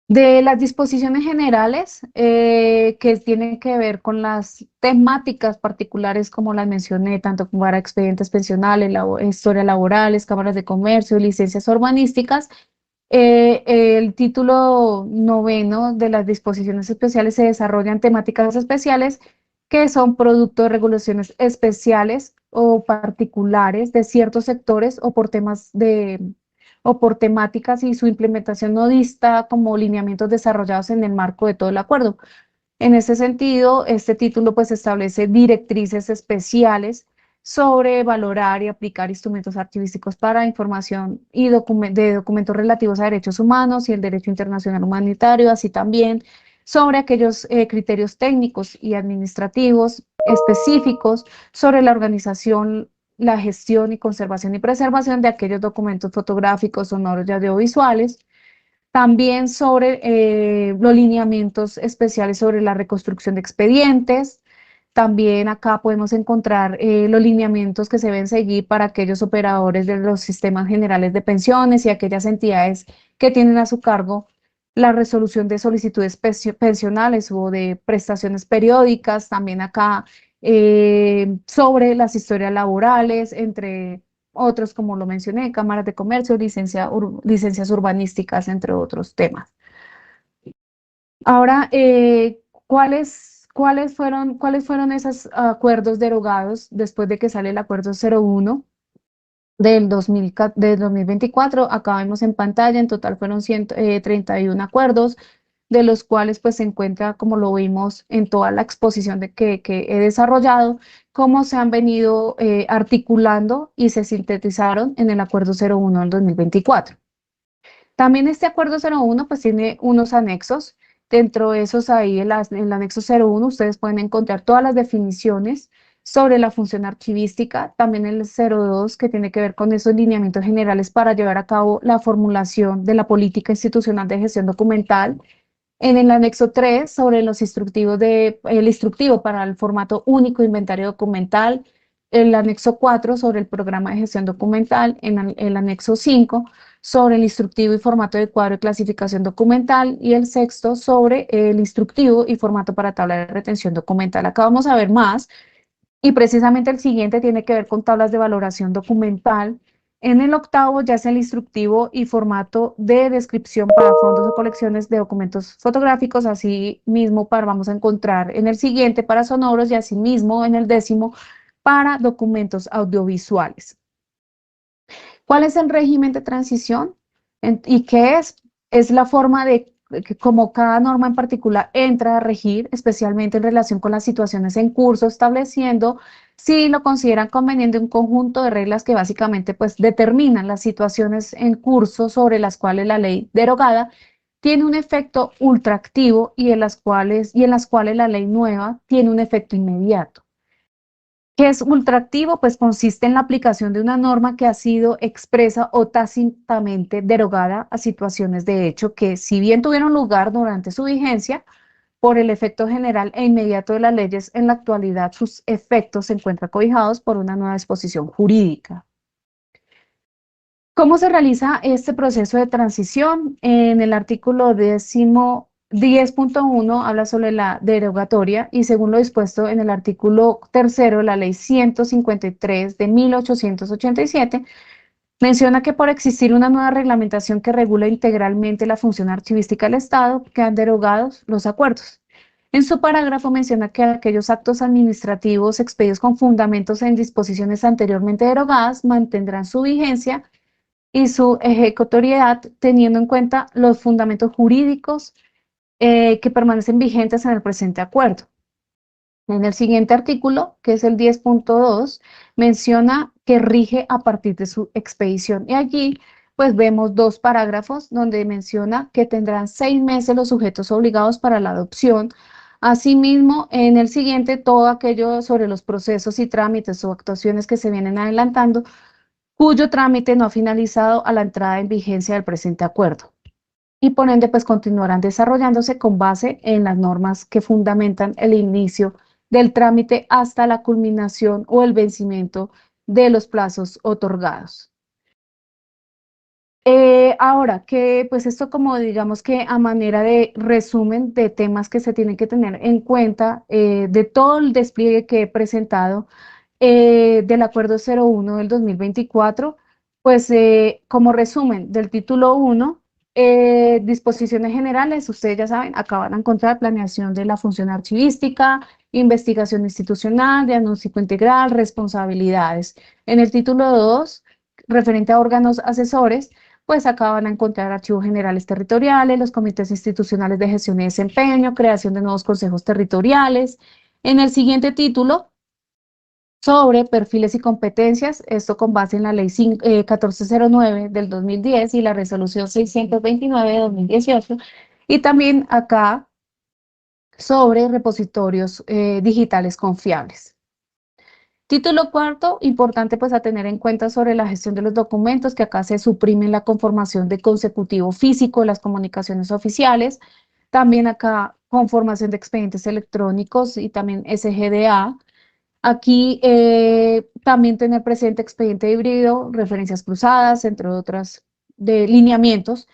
De las disposiciones generales que tienen que ver con las temáticas particulares, como las mencioné, tanto como para expedientes pensionales, historias laborales, cámaras de comercio, licencias urbanísticas, el título noveno de las disposiciones especiales se desarrollan temáticas especiales que son producto de regulaciones especiales o particulares de ciertos sectores o por temas o por temáticas y su implementación no dista como lineamientos desarrollados en el marco de todo el acuerdo. En ese sentido, este título pues establece directrices especiales sobre valorar y aplicar instrumentos archivísticos para información y de documentos relativos a derechos humanos y el derecho internacional humanitario, así también sobre aquellos criterios técnicos y administrativos específicos sobre la organización, la gestión y conservación y preservación de aquellos documentos fotográficos, sonoros y audiovisuales, también sobre los lineamientos especiales sobre la reconstrucción de expedientes. También acá podemos encontrar los lineamientos que se deben seguir para aquellos operadores de los sistemas generales de pensiones y aquellas entidades que tienen a su cargo la resolución de solicitudes pensionales o de prestaciones periódicas. También acá sobre las historias laborales, entre otros, como lo mencioné, cámaras de comercio, licencias urbanísticas, entre otros temas. Ahora, cuáles fueron esos acuerdos derogados después de que sale el acuerdo 01 del 2024? Acá vemos en pantalla, en total fueron 131 acuerdos, de los cuales pues se encuentra, como lo vimos en toda la exposición que he desarrollado, cómo se han venido articulando y se sintetizaron en el acuerdo 01 del 2024. También este acuerdo 01 pues tiene unos anexos. Dentro de esos ahí en el anexo 01 ustedes pueden encontrar todas las definiciones sobre la función archivística, también el 02 que tiene que ver con esos lineamientos generales para llevar a cabo la formulación de la política institucional de gestión documental. En el anexo 3 sobre los instructivos el instructivo para el formato único inventario documental, el anexo 4 sobre el programa de gestión documental, en el anexo 5 sobre el instructivo y formato de cuadro de clasificación documental y el sexto sobre el instructivo y formato para tabla de retención documental. Acá vamos a ver más y precisamente el siguiente tiene que ver con tablas de valoración documental. En el octavo ya es el instructivo y formato de descripción para fondos o colecciones de documentos fotográficos, así mismo vamos a encontrar en el siguiente para sonoros y así mismo en el décimo para documentos audiovisuales. ¿Cuál es el régimen de transición? ¿Y qué es? Es la forma de que como cada norma en particular entra a regir, especialmente en relación con las situaciones en curso, estableciendo si lo consideran conveniente un conjunto de reglas que básicamente pues determinan las situaciones en curso sobre las cuales la ley derogada tiene un efecto ultraactivo y en las cuales la ley nueva tiene un efecto inmediato. ¿Qué es ultraactivo? Pues consiste en la aplicación de una norma que ha sido expresa o tácitamente derogada a situaciones de hecho que, si bien tuvieron lugar durante su vigencia, por el efecto general e inmediato de las leyes, en la actualidad sus efectos se encuentran cobijados por una nueva disposición jurídica. ¿Cómo se realiza este proceso de transición? En el artículo 10.1 habla sobre la derogatoria y según lo dispuesto en el artículo 3 de la ley 153 de 1887, menciona que por existir una nueva reglamentación que regula integralmente la función archivística del Estado, quedan derogados los acuerdos. En su parágrafo menciona que aquellos actos administrativos expedidos con fundamentos en disposiciones anteriormente derogadas mantendrán su vigencia y su ejecutoriedad teniendo en cuenta los fundamentos jurídicos que permanecen vigentes en el presente acuerdo. En el siguiente artículo, que es el 10.2, menciona que rige a partir de su expedición. Y allí, pues vemos dos parágrafos donde menciona que tendrán 6 meses los sujetos obligados para la adopción. Asimismo, en el siguiente, todo aquello sobre los procesos y trámites o actuaciones que se vienen adelantando cuyo trámite no ha finalizado a la entrada en vigencia del presente acuerdo. Y por ende, pues continuarán desarrollándose con base en las normas que fundamentan el inicio del trámite hasta la culminación o el vencimiento de los plazos otorgados. Ahora que, pues esto como digamos que a manera de resumen de temas que se tienen que tener en cuenta de todo el despliegue que he presentado del Acuerdo 01 del 2024, pues como resumen del título 1, disposiciones generales, ustedes ya saben, acá van a encontrar planeación de la función archivística, investigación institucional, diagnóstico integral, responsabilidades. En el título 2, referente a órganos asesores, pues acá van a encontrar archivos generales territoriales, los comités institucionales de gestión y desempeño, creación de nuevos consejos territoriales. En el siguiente título, sobre perfiles y competencias, esto con base en la ley 1409 del 2010 y la resolución 629 de 2018, y también acá sobre repositorios digitales confiables. Título cuarto, importante pues a tener en cuenta sobre la gestión de los documentos, que acá se suprime la conformación de consecutivo físico de las comunicaciones oficiales, también acá conformación de expedientes electrónicos y también SGDA. Aquí también tener presente expediente híbrido, referencias cruzadas, entre otras de lineamientos.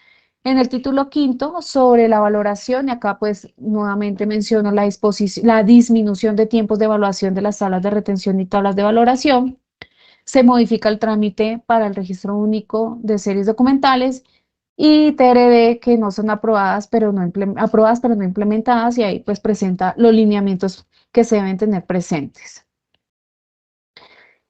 En el título quinto, sobre la valoración, y acá pues nuevamente menciono la disminución de tiempos de evaluación de las tablas de retención y tablas de valoración. Se modifica el trámite para el registro único de series documentales y TRD que no son aprobadas pero no implementadas, y ahí pues presenta los lineamientos que se deben tener presentes.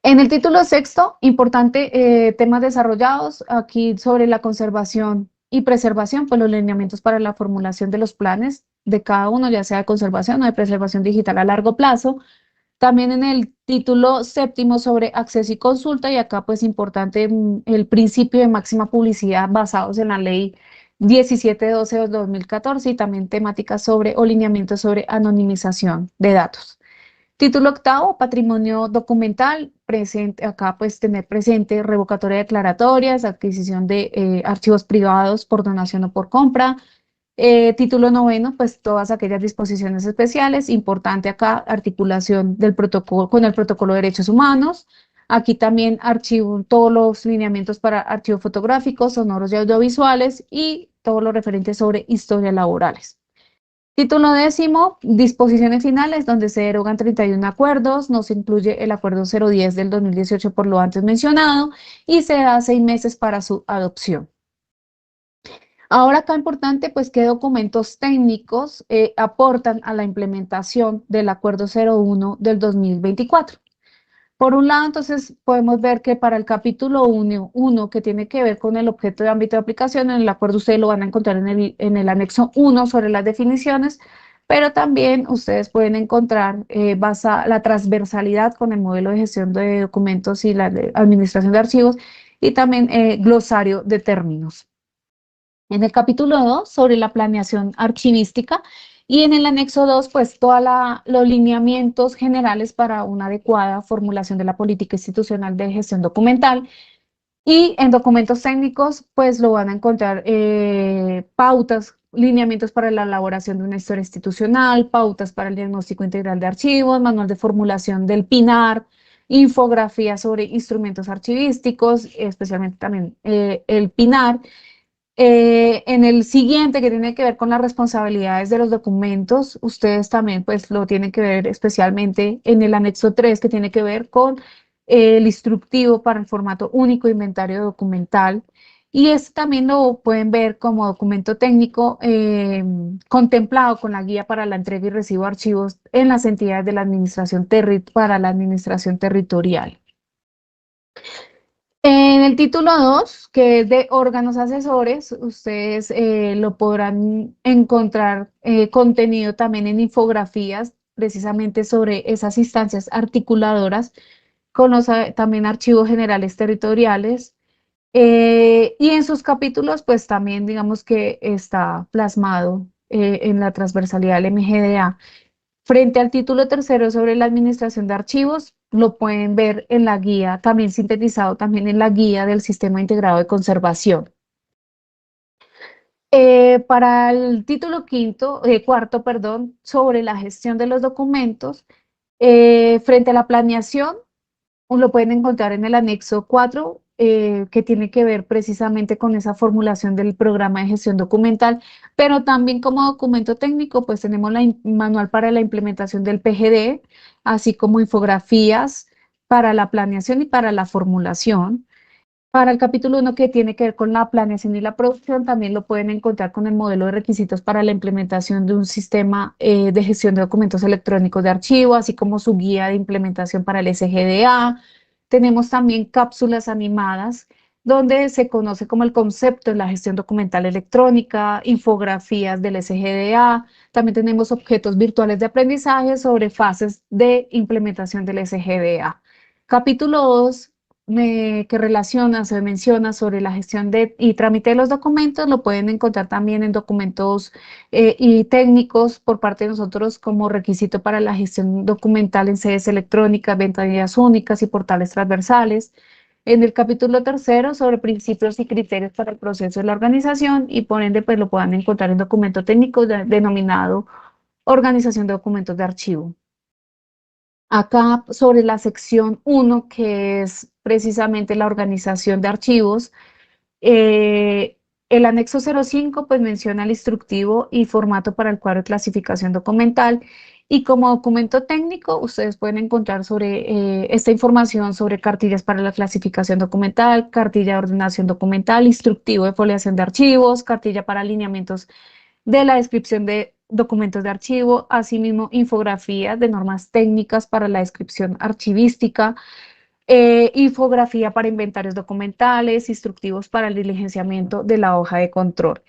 En el título sexto, importante, temas desarrollados aquí sobre la conservación y preservación, pues los lineamientos para la formulación de los planes de cada uno, ya sea de conservación o de preservación digital a largo plazo. También en el título séptimo sobre acceso y consulta, y acá pues importante el principio de máxima publicidad basados en la ley 1712 de 2014 y también temáticas sobre o lineamientos sobre anonimización de datos. Título octavo, patrimonio documental, presente, acá pues tener presente revocatoria de declaratorias, adquisición de archivos privados por donación o por compra. Título noveno, pues todas aquellas disposiciones especiales, importante acá, articulación del protocolo con el protocolo de derechos humanos. Aquí también archivo, todos los lineamientos para archivos fotográficos, sonoros y audiovisuales y todo lo referente sobre historias laborales. Título décimo, disposiciones finales, donde se derogan 31 acuerdos, no se incluye el acuerdo 010 del 2018 por lo antes mencionado y se da 6 meses para su adopción. Ahora acá importante, pues, qué documentos técnicos aportan a la implementación del acuerdo 01 del 2024. Por un lado, entonces, podemos ver que para el capítulo 1, que tiene que ver con el objeto de ámbito de aplicación, en el acuerdo ustedes lo van a encontrar en el anexo 1 sobre las definiciones, pero también ustedes pueden encontrar la transversalidad con el modelo de gestión de documentos y la administración de archivos, y también glosario de términos. En el capítulo 2, sobre la planeación archivística, y en el anexo 2, pues todos los lineamientos generales para una adecuada formulación de la política institucional de gestión documental. Y en documentos técnicos, pues lo van a encontrar pautas, lineamientos para la elaboración de una historia institucional, pautas para el diagnóstico integral de archivos, manual de formulación del PINAR, infografía sobre instrumentos archivísticos, especialmente también el PINAR. En el siguiente, que tiene que ver con las responsabilidades de los documentos, ustedes también pues lo tienen que ver especialmente en el anexo 3, que tiene que ver con el instructivo para el formato único de inventario documental. Y este también lo pueden ver como documento técnico contemplado con la guía para la entrega y recibo de archivos en las entidades de la administración para la administración territorial. En el título 2, que es de órganos asesores, ustedes lo podrán encontrar contenido también en infografías, precisamente sobre esas instancias articuladoras, con también archivos generales territoriales. Y en sus capítulos, pues también digamos que está plasmado en la transversalidad del MGDA. Frente al título tercero sobre la administración de archivos, lo pueden ver en la guía, también sintetizado también en la guía del Sistema Integrado de Conservación. Para el título cuarto, perdón, sobre la gestión de los documentos, frente a la planeación, lo pueden encontrar en el anexo 4, que tiene que ver precisamente con esa formulación del programa de gestión documental, pero también como documento técnico, pues tenemos manual para la implementación del PGD, así como infografías para la planeación y para la formulación. Para el capítulo 1 que tiene que ver con la planeación y la producción, también lo pueden encontrar con el modelo de requisitos para la implementación de un sistema de gestión de documentos electrónicos de archivo, así como su guía de implementación para el SGDA. Tenemos también cápsulas animadas, donde se conoce como el concepto de la gestión documental electrónica, infografías del SGDA. También tenemos objetos virtuales de aprendizaje sobre fases de implementación del SGDA. Capítulo 2 que relaciona, se menciona sobre la gestión y trámite de los documentos, lo pueden encontrar también en documentos y técnicos por parte de nosotros como requisito para la gestión documental en sedes electrónicas, ventanillas únicas y portales transversales. En el capítulo tercero sobre principios y criterios para el proceso de la organización y por ende pues lo puedan encontrar en documento técnico denominado Organización de documentos de archivo. Acá sobre la sección 1, que es precisamente la organización de archivos, el anexo 05 pues menciona el instructivo y formato para el cuadro de clasificación documental y como documento técnico ustedes pueden encontrar sobre esta información sobre cartillas para la clasificación documental, cartilla de ordenación documental, instructivo de foliación de archivos, cartilla para alineamientos de la descripción de documentos de archivo, asimismo infografías de normas técnicas para la descripción archivística, infografía para inventarios documentales, instructivos para el diligenciamiento de la hoja de control.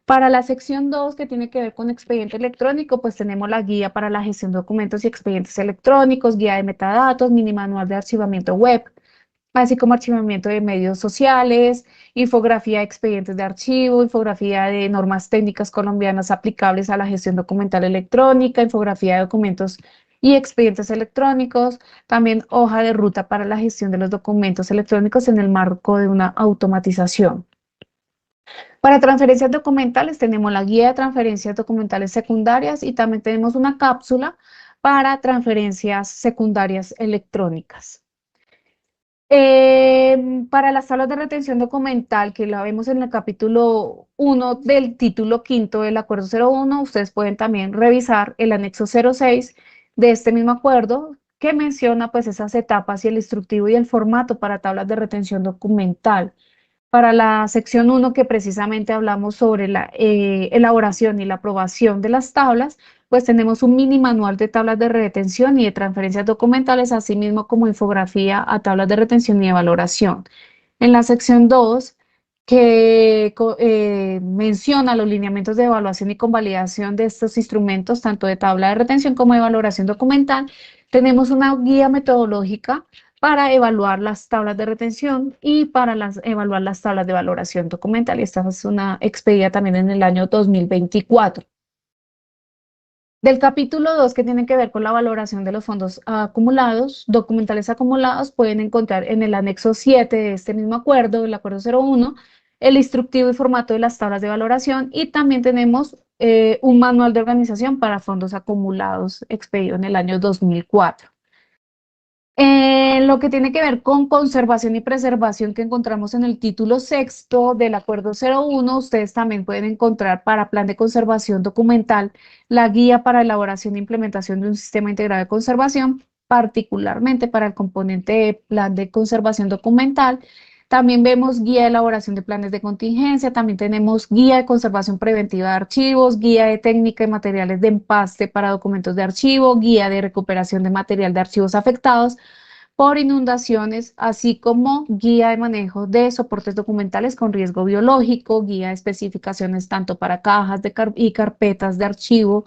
Para la sección 2, que tiene que ver con expediente electrónico, pues tenemos la guía para la gestión de documentos y expedientes electrónicos, guía de metadatos, mini manual de archivamiento web, así como archivamiento de medios sociales, infografía de expedientes de archivo, infografía de normas técnicas colombianas aplicables a la gestión documental electrónica, infografía de documentos y expedientes electrónicos, también hoja de ruta para la gestión de los documentos electrónicos en el marco de una automatización. Para transferencias documentales tenemos la guía de transferencias documentales secundarias y también tenemos una cápsula para transferencias secundarias electrónicas. Para las tablas de retención documental, que la vemos en el capítulo 1 del título quinto del acuerdo 01, ustedes pueden también revisar el anexo 06 de este mismo acuerdo, que menciona pues esas etapas y el instructivo y el formato para tablas de retención documental. Para la sección 1, que precisamente hablamos sobre la elaboración y la aprobación de las tablas, pues tenemos un mini manual de tablas de retención y de transferencias documentales, así mismo como infografía a tablas de retención y de valoración. En la sección 2, que menciona los lineamientos de evaluación y convalidación de estos instrumentos, tanto de tabla de retención como de valoración documental, tenemos una guía metodológica para evaluar las tablas de retención y para evaluar las tablas de valoración documental. Y esta es una expedida también en el año 2024. Del capítulo 2, que tiene que ver con la valoración de los fondos acumulados, documentales acumulados, pueden encontrar en el anexo 7 de este mismo acuerdo, el acuerdo 01, el instructivo y formato de las tablas de valoración y también tenemos un manual de organización para fondos acumulados expedido en el año 2004. Lo que tiene que ver con conservación y preservación que encontramos en el título sexto del acuerdo 01, ustedes también pueden encontrar para plan de conservación documental la guía para elaboración e implementación de un sistema integrado de conservación, particularmente para el componente de plan de conservación documental. También vemos guía de elaboración de planes de contingencia, también tenemos guía de conservación preventiva de archivos, guía de técnica y materiales de empaste para documentos de archivo, guía de recuperación de material de archivos afectados por inundaciones, así como guía de manejo de soportes documentales con riesgo biológico, guía de especificaciones tanto para cajas y carpetas de archivo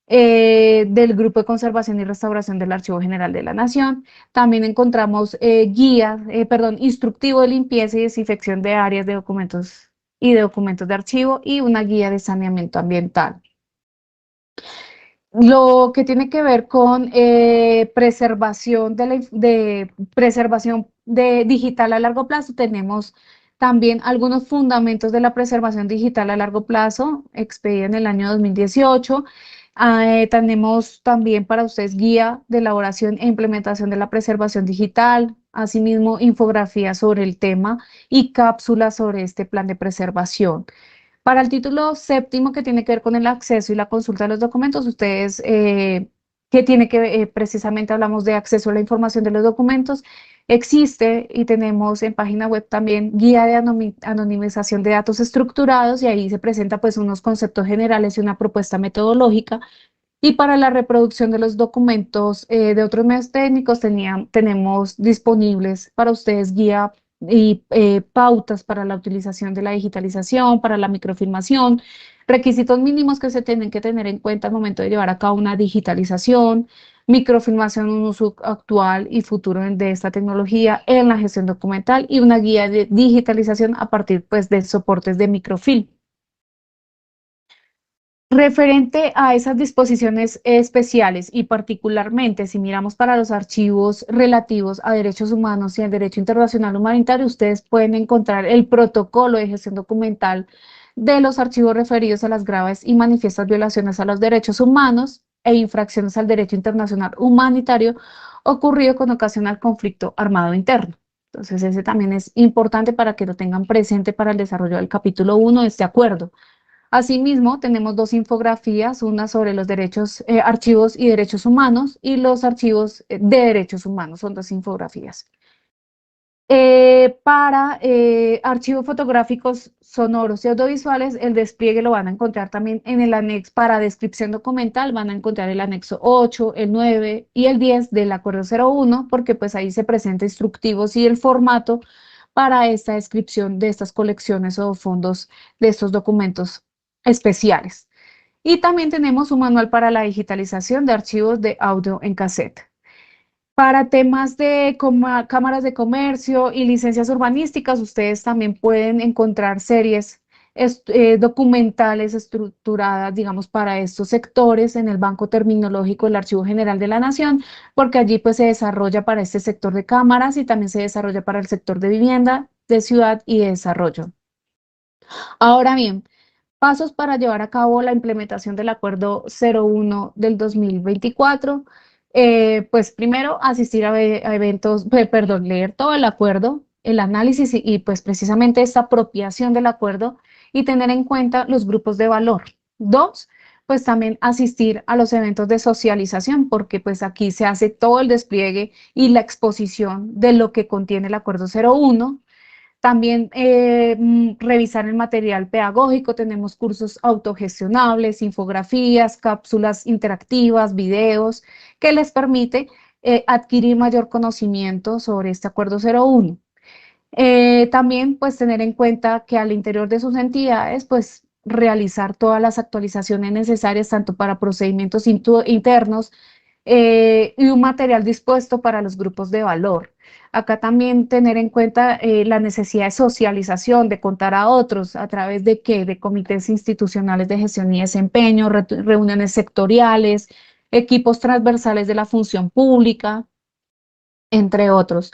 del Grupo de Conservación y Restauración del Archivo General de la Nación. También encontramos instructivo de limpieza y desinfección de áreas de documentos y de documentos de archivo y una guía de saneamiento ambiental. Lo que tiene que ver con preservación preservación de digital a largo plazo, tenemos también algunos fundamentos de la preservación digital a largo plazo, expedida en el año 2018. Tenemos también para ustedes guía de elaboración e implementación de la preservación digital, asimismo infografía sobre el tema y cápsulas sobre este plan de preservación. Para el título séptimo, que tiene que ver con el acceso y la consulta de los documentos, ustedes, que tiene que, precisamente hablamos de acceso a la información de los documentos, existe y tenemos en página web también guía de anonimización de datos estructurados y ahí se presenta pues unos conceptos generales y una propuesta metodológica. Y para la reproducción de los documentos de otros medios técnicos tenemos disponibles para ustedes guía y pautas para la utilización de la digitalización, para la microfilmación, requisitos mínimos que se tienen que tener en cuenta al momento de llevar a cabo una digitalización, microfilmación, un uso actual y futuro de esta tecnología en la gestión documental y una guía de digitalización a partir pues de soportes de microfilm. Referente a esas disposiciones especiales y particularmente si miramos para los archivos relativos a derechos humanos y al derecho internacional humanitario, ustedes pueden encontrar el protocolo de gestión documental de los archivos referidos a las graves y manifiestas violaciones a los derechos humanos e infracciones al derecho internacional humanitario ocurrido con ocasión al conflicto armado interno. Entonces, ese también es importante para que lo tengan presente para el desarrollo del capítulo 1 de este acuerdo. Asimismo, tenemos dos infografías, una sobre los derechos, archivos y derechos humanos y los archivos de derechos humanos, son dos infografías. Para archivos fotográficos sonoros y audiovisuales, el despliegue lo van a encontrar también en el anexo. Para descripción documental van a encontrar el anexo 8, el 9 y el 10 del acuerdo 01, porque pues ahí se presenta instructivos y el formato para esta descripción de estas colecciones o fondos de estos documentos especiales. Y también tenemos un manual para la digitalización de archivos de audio en cassette. Para temas de cámaras de comercio y licencias urbanísticas, ustedes también pueden encontrar series documentales estructuradas, digamos, para estos sectores en el Banco Terminológico del Archivo General de la Nación, porque allí pues se desarrolla para este sector de cámaras y también se desarrolla para el sector de vivienda, de ciudad y de desarrollo. Ahora bien, pasos para llevar a cabo la implementación del Acuerdo 01 del 2024. Pues primero asistir a eventos, perdón, leer todo el acuerdo, el análisis y pues precisamente esta apropiación del acuerdo y tener en cuenta los grupos de valor. Dos, pues también asistir a los eventos de socialización, porque pues aquí se hace todo el despliegue y la exposición de lo que contiene el Acuerdo 01. También revisar el material pedagógico, tenemos cursos autogestionables, infografías, cápsulas interactivas, videos, que les permite adquirir mayor conocimiento sobre este Acuerdo 01. También pues tener en cuenta que al interior de sus entidades pues realizar todas las actualizaciones necesarias tanto para procedimientos internos y un material dispuesto para los grupos de valor. Acá también tener en cuenta la necesidad de socialización, de contar a otros a través de qué, de comités institucionales de gestión y desempeño, reuniones sectoriales, equipos transversales de la función pública, entre otros.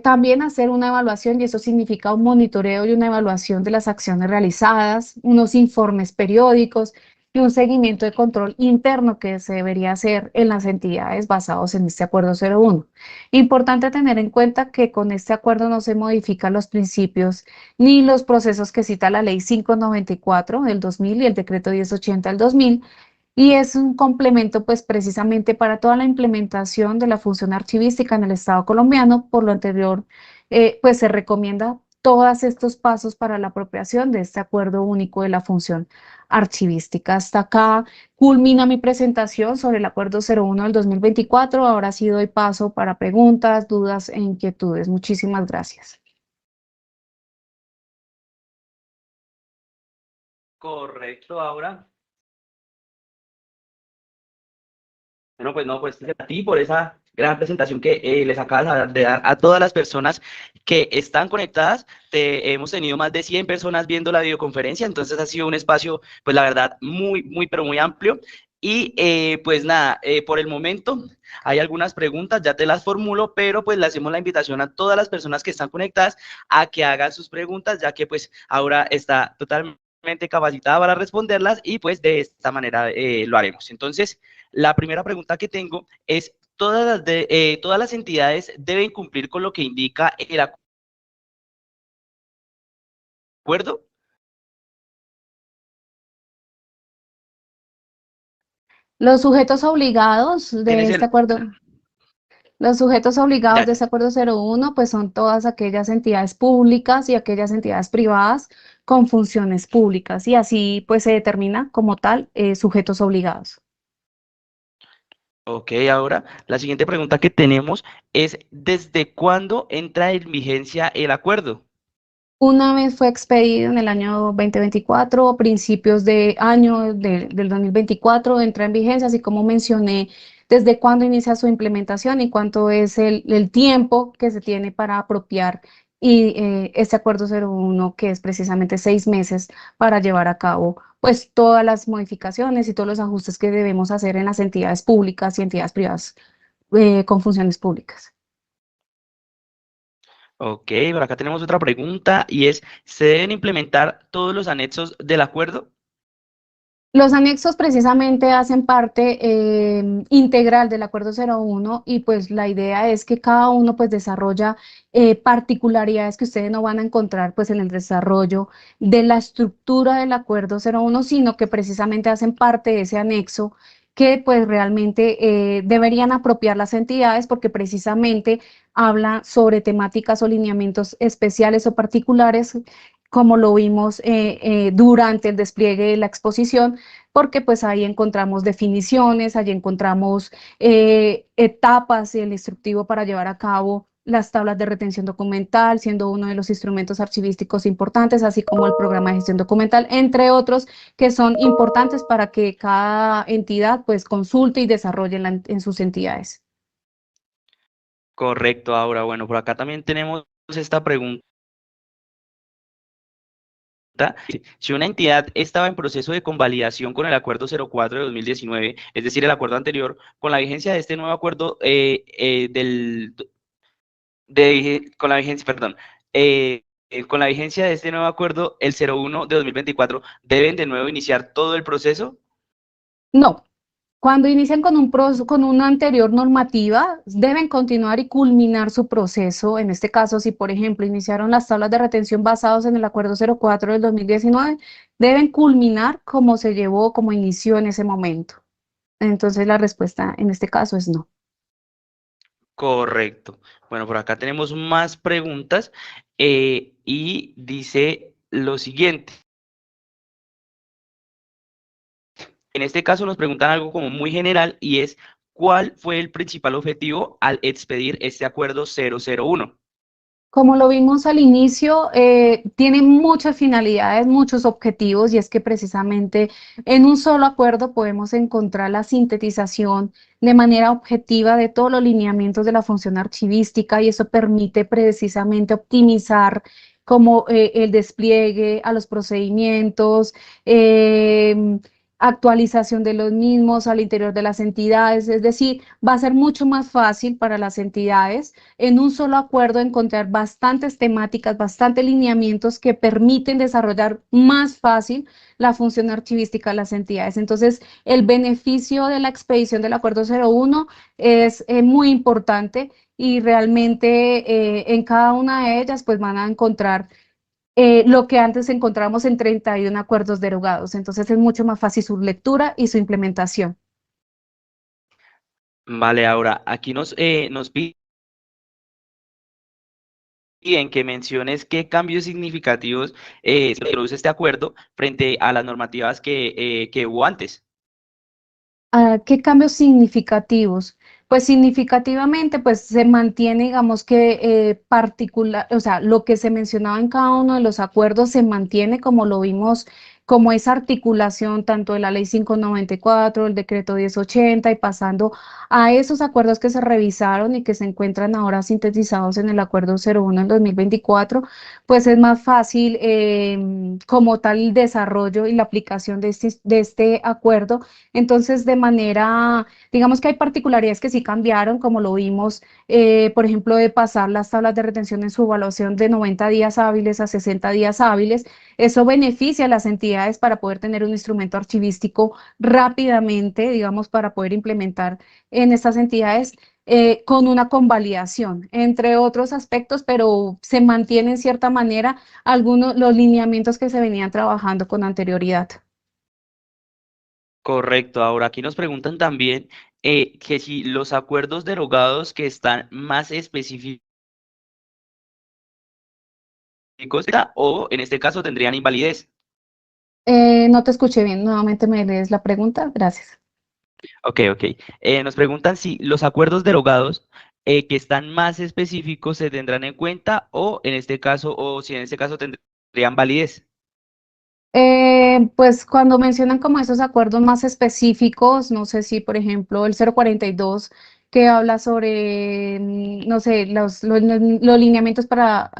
También hacer una evaluación, y eso significa un monitoreo y una evaluación de las acciones realizadas, unos informes periódicos y un seguimiento de control interno que se debería hacer en las entidades basados en este acuerdo 01. Importante tener en cuenta que con este acuerdo no se modifican los principios ni los procesos que cita la Ley 594 del 2000 y el Decreto 1080 del 2000, y es un complemento pues precisamente para toda la implementación de la función archivística en el Estado colombiano. Por lo anterior, pues se recomienda todos estos pasos para la apropiación de este acuerdo único de la función archivística. Hasta acá culmina mi presentación sobre el acuerdo 01 del 2024. Ahora sí doy paso para preguntas, dudas e inquietudes. Muchísimas gracias. Correcto, Aura. Bueno, pues no, pues gracias a ti por esa gran presentación que les acabas de dar a todas las personas que están conectadas. Hemos tenido más de 100 personas viendo la videoconferencia, entonces ha sido un espacio, pues la verdad, muy, muy, pero muy amplio. Y pues nada, por el momento hay algunas preguntas, ya te las formulo, pero pues le hacemos la invitación a todas las personas que están conectadas a que hagan sus preguntas, ya que pues ahora está totalmente capacitada para responderlas y pues de esta manera lo haremos. Entonces, la primera pregunta que tengo es, todas las entidades deben cumplir con lo que indica el acuerdo. Los sujetos obligados de ¿Tienes este el...? acuerdo, los sujetos obligados de Ya, este acuerdo 01, pues son todas aquellas entidades públicas y aquellas entidades privadas con funciones públicas, y así pues se determina como tal sujetos obligados. ok, ahora la siguiente pregunta que tenemos es, ¿desde cuándo entra en vigencia el acuerdo? Una vez fue expedido en el año 2024, principios de año del 2024 entra en vigencia, así como mencioné desde cuándo inicia su implementación y cuánto es el tiempo que se tiene para apropiar y este acuerdo 01, que es precisamente 6 meses para llevar a cabo pues todas las modificaciones y todos los ajustes que debemos hacer en las entidades públicas y entidades privadas con funciones públicas. Ok, por acá tenemos otra pregunta y es, ¿se deben implementar todos los anexos del acuerdo? Los anexos precisamente hacen parte integral del Acuerdo 01, y pues la idea es que cada uno pues desarrolla particularidades que ustedes no van a encontrar pues en el desarrollo de la estructura del Acuerdo 01, sino que precisamente hacen parte de ese anexo que pues realmente deberían apropiar las entidades, porque precisamente habla sobre temáticas o lineamientos especiales o particulares, como lo vimos durante el despliegue de la exposición, porque pues ahí encontramos definiciones, ahí encontramos etapas y el instructivo para llevar a cabo las tablas de retención documental, siendo uno de los instrumentos archivísticos importantes, así como el programa de gestión documental, entre otros que son importantes para que cada entidad pues consulte y desarrolle en sus entidades. Correcto, ahora, bueno, por acá también tenemos esta pregunta. Si una entidad estaba en proceso de convalidación con el acuerdo 04 de 2019, es decir, el acuerdo anterior, con la vigencia de este nuevo acuerdo con la vigencia, perdón, con la vigencia de este nuevo acuerdo, el 01 de 2024, ¿deben de nuevo iniciar todo el proceso? No. Cuando inician con con una anterior normativa, deben continuar y culminar su proceso. En este caso, si por ejemplo iniciaron las tablas de retención basados en el Acuerdo 04 del 2019, deben culminar como se llevó, como inició en ese momento. Entonces la respuesta en este caso es no. Correcto. Bueno, por acá tenemos más preguntas y dice lo siguiente. En este caso nos preguntan algo como muy general y es, ¿cuál fue el principal objetivo al expedir este acuerdo 001? Como lo vimos al inicio, tiene muchas finalidades, muchos objetivos, y es que precisamente en un solo acuerdo podemos encontrar la sintetización de manera objetiva de todos los lineamientos de la función archivística, y eso permite precisamente optimizar como el despliegue a los procedimientos, actualización de los mismos al interior de las entidades, es decir, va a ser mucho más fácil para las entidades en un solo acuerdo encontrar bastantes temáticas, bastantes lineamientos que permiten desarrollar más fácil la función archivística de las entidades. Entonces, el beneficio de la expedición del Acuerdo 01 es muy importante, y realmente en cada una de ellas pues van a encontrar lo que antes encontramos en 31 acuerdos derogados. Entonces, es mucho más fácil su lectura y su implementación. Vale, ahora aquí nos piden que menciones qué cambios significativos se produce este acuerdo frente a las normativas que hubo antes. ¿Qué cambios significativos? Pues significativamente, pues se mantiene, digamos que particular, o sea, lo que se mencionaba en cada uno de los acuerdos se mantiene como lo vimos como esa articulación tanto de la Ley 594, el Decreto 1080 y pasando a esos acuerdos que se revisaron y que se encuentran ahora sintetizados en el Acuerdo 01 del 2024, pues es más fácil como tal el desarrollo y la aplicación de este acuerdo. Entonces, de manera, digamos que hay particularidades que sí cambiaron, como lo vimos, por ejemplo, de pasar las tablas de retención en su evaluación de 90 días hábiles a 60 días hábiles. Eso beneficia a las entidades para poder tener un instrumento archivístico rápidamente, digamos, para poder implementar en estas entidades con una convalidación, entre otros aspectos, pero se mantiene en cierta manera algunos los lineamientos que se venían trabajando con anterioridad. Correcto. Ahora aquí nos preguntan también que si los acuerdos derogados que están más específicos o en este caso tendrían invalidez. No te escuché bien, nuevamente me lees la pregunta, gracias. Ok, ok. Nos preguntan si los acuerdos derogados que están más específicos se tendrán en cuenta o en este caso, o si en este caso tendrían validez. Pues cuando mencionan como esos acuerdos más específicos, no sé si por ejemplo el 042 que habla sobre, no sé, los lineamientos para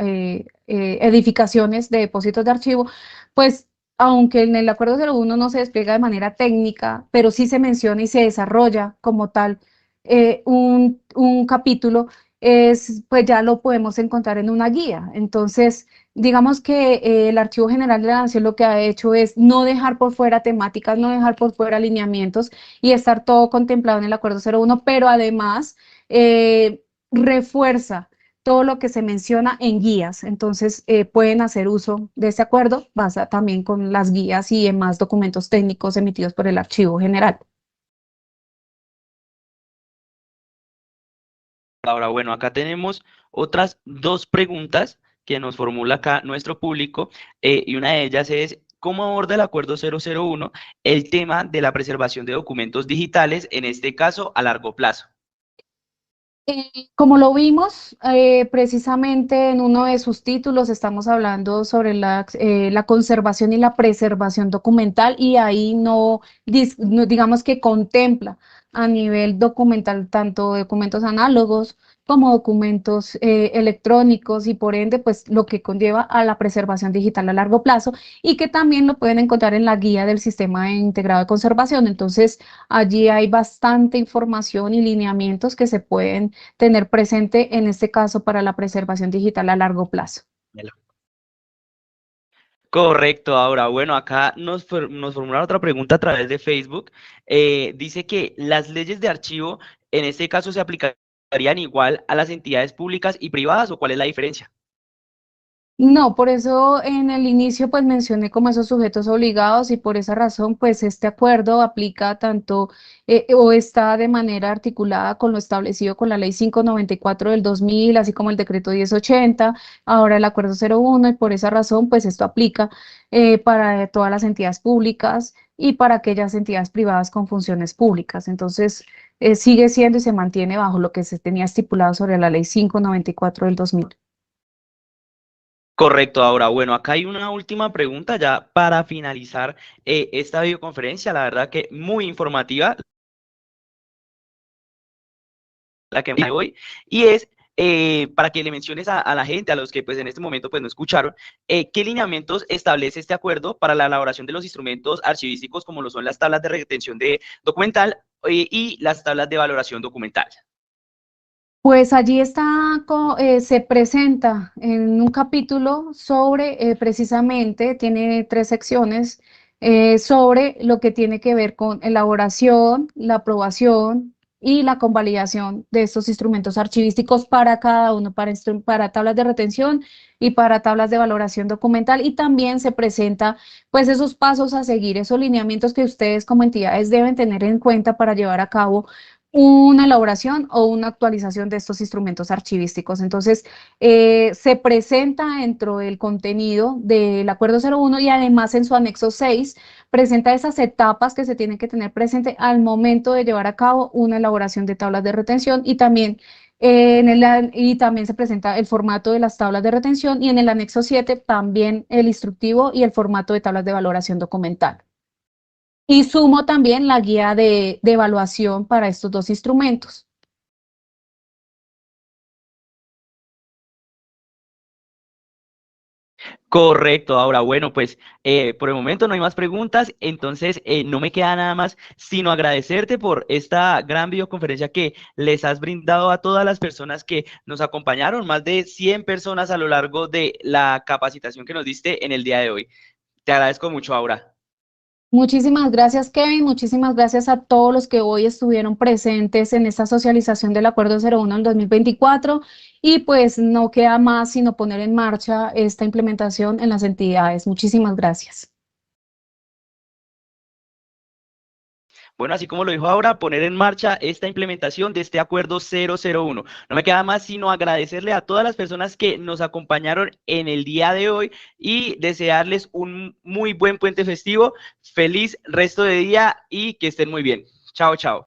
edificaciones de depósitos de archivo, pues aunque en el acuerdo 01 no se despliega de manera técnica, pero sí se menciona y se desarrolla como tal un capítulo, pues ya lo podemos encontrar en una guía. Entonces, digamos que el Archivo General de la Nación lo que ha hecho es no dejar por fuera temáticas, no dejar por fuera alineamientos y estar todo contemplado en el Acuerdo 01, pero además refuerza todo lo que se menciona en guías. Entonces, pueden hacer uso de ese acuerdo, basa también con las guías y demás documentos técnicos emitidos por el Archivo General. Ahora, bueno, acá tenemos otras dos preguntas que nos formula acá nuestro público y una de ellas es, ¿cómo aborda el Acuerdo 001 el tema de la preservación de documentos digitales, en este caso a largo plazo? Como lo vimos, precisamente en uno de sus títulos estamos hablando sobre la conservación y la preservación documental y ahí no digamos que contempla a nivel documental tanto documentos análogos como documentos electrónicos y por ende pues lo que conlleva a la preservación digital a largo plazo y que también lo pueden encontrar en la guía del Sistema Integrado de Conservación. Entonces allí hay bastante información y lineamientos que se pueden tener presente en este caso para la preservación digital a largo plazo. Correcto, ahora, bueno, acá nos formula otra pregunta a través de Facebook. Dice que las leyes de archivo en este caso se aplicarían igual a las entidades públicas y privadas, ¿o cuál es la diferencia? No, por eso en el inicio pues mencioné como esos sujetos obligados y por esa razón pues este acuerdo aplica tanto o está de manera articulada con lo establecido con la Ley 594 del 2000, así como el Decreto 1080, ahora el Acuerdo 01 y por esa razón pues esto aplica para todas las entidades públicas y para aquellas entidades privadas con funciones públicas. Entonces sigue siendo y se mantiene bajo lo que se tenía estipulado sobre la Ley 594 del 2000. Correcto, ahora, bueno, acá hay una última pregunta ya para finalizar esta videoconferencia, la verdad que muy informativa la que me hoy, y es para que le menciones a la gente, a los que pues en este momento pues no escucharon, qué lineamientos establece este acuerdo para la elaboración de los instrumentos archivísticos como lo son las tablas de retención de documental y las tablas de valoración documental. Pues allí está, se presenta en un capítulo sobre, precisamente, tiene tres secciones, sobre lo que tiene que ver con elaboración, la aprobación y la convalidación de estos instrumentos archivísticos para cada uno, para tablas de retención y para tablas de valoración documental. Y también se presenta, pues, esos pasos a seguir, esos lineamientos que ustedes como entidades deben tener en cuenta para llevar a cabo una elaboración o una actualización de estos instrumentos archivísticos. Entonces, se presenta dentro del contenido del Acuerdo 01 y además en su anexo 6 presenta esas etapas que se tienen que tener presente al momento de llevar a cabo una elaboración de tablas de retención y también Y también se presenta el formato de las tablas de retención y en el anexo 7 también el instructivo y el formato de tablas de valoración documental. Y sumo también la guía de evaluación para estos dos instrumentos. Correcto, ahora bueno, pues por el momento no hay más preguntas, entonces no me queda nada más sino agradecerte por esta gran videoconferencia que les has brindado a todas las personas que nos acompañaron, más de 100 personas a lo largo de la capacitación que nos diste en el día de hoy. Te agradezco mucho, Aura. Muchísimas gracias, Kevin. Muchísimas gracias a todos los que hoy estuvieron presentes en esta socialización del Acuerdo 01 del 2024. Y pues no queda más sino poner en marcha esta implementación en las entidades. Muchísimas gracias. Bueno, así como lo dijo ahora, poner en marcha esta implementación de este acuerdo 001. No me queda más sino agradecerle a todas las personas que nos acompañaron en el día de hoy y desearles un muy buen puente festivo, feliz resto de día y que estén muy bien. Chao, chao.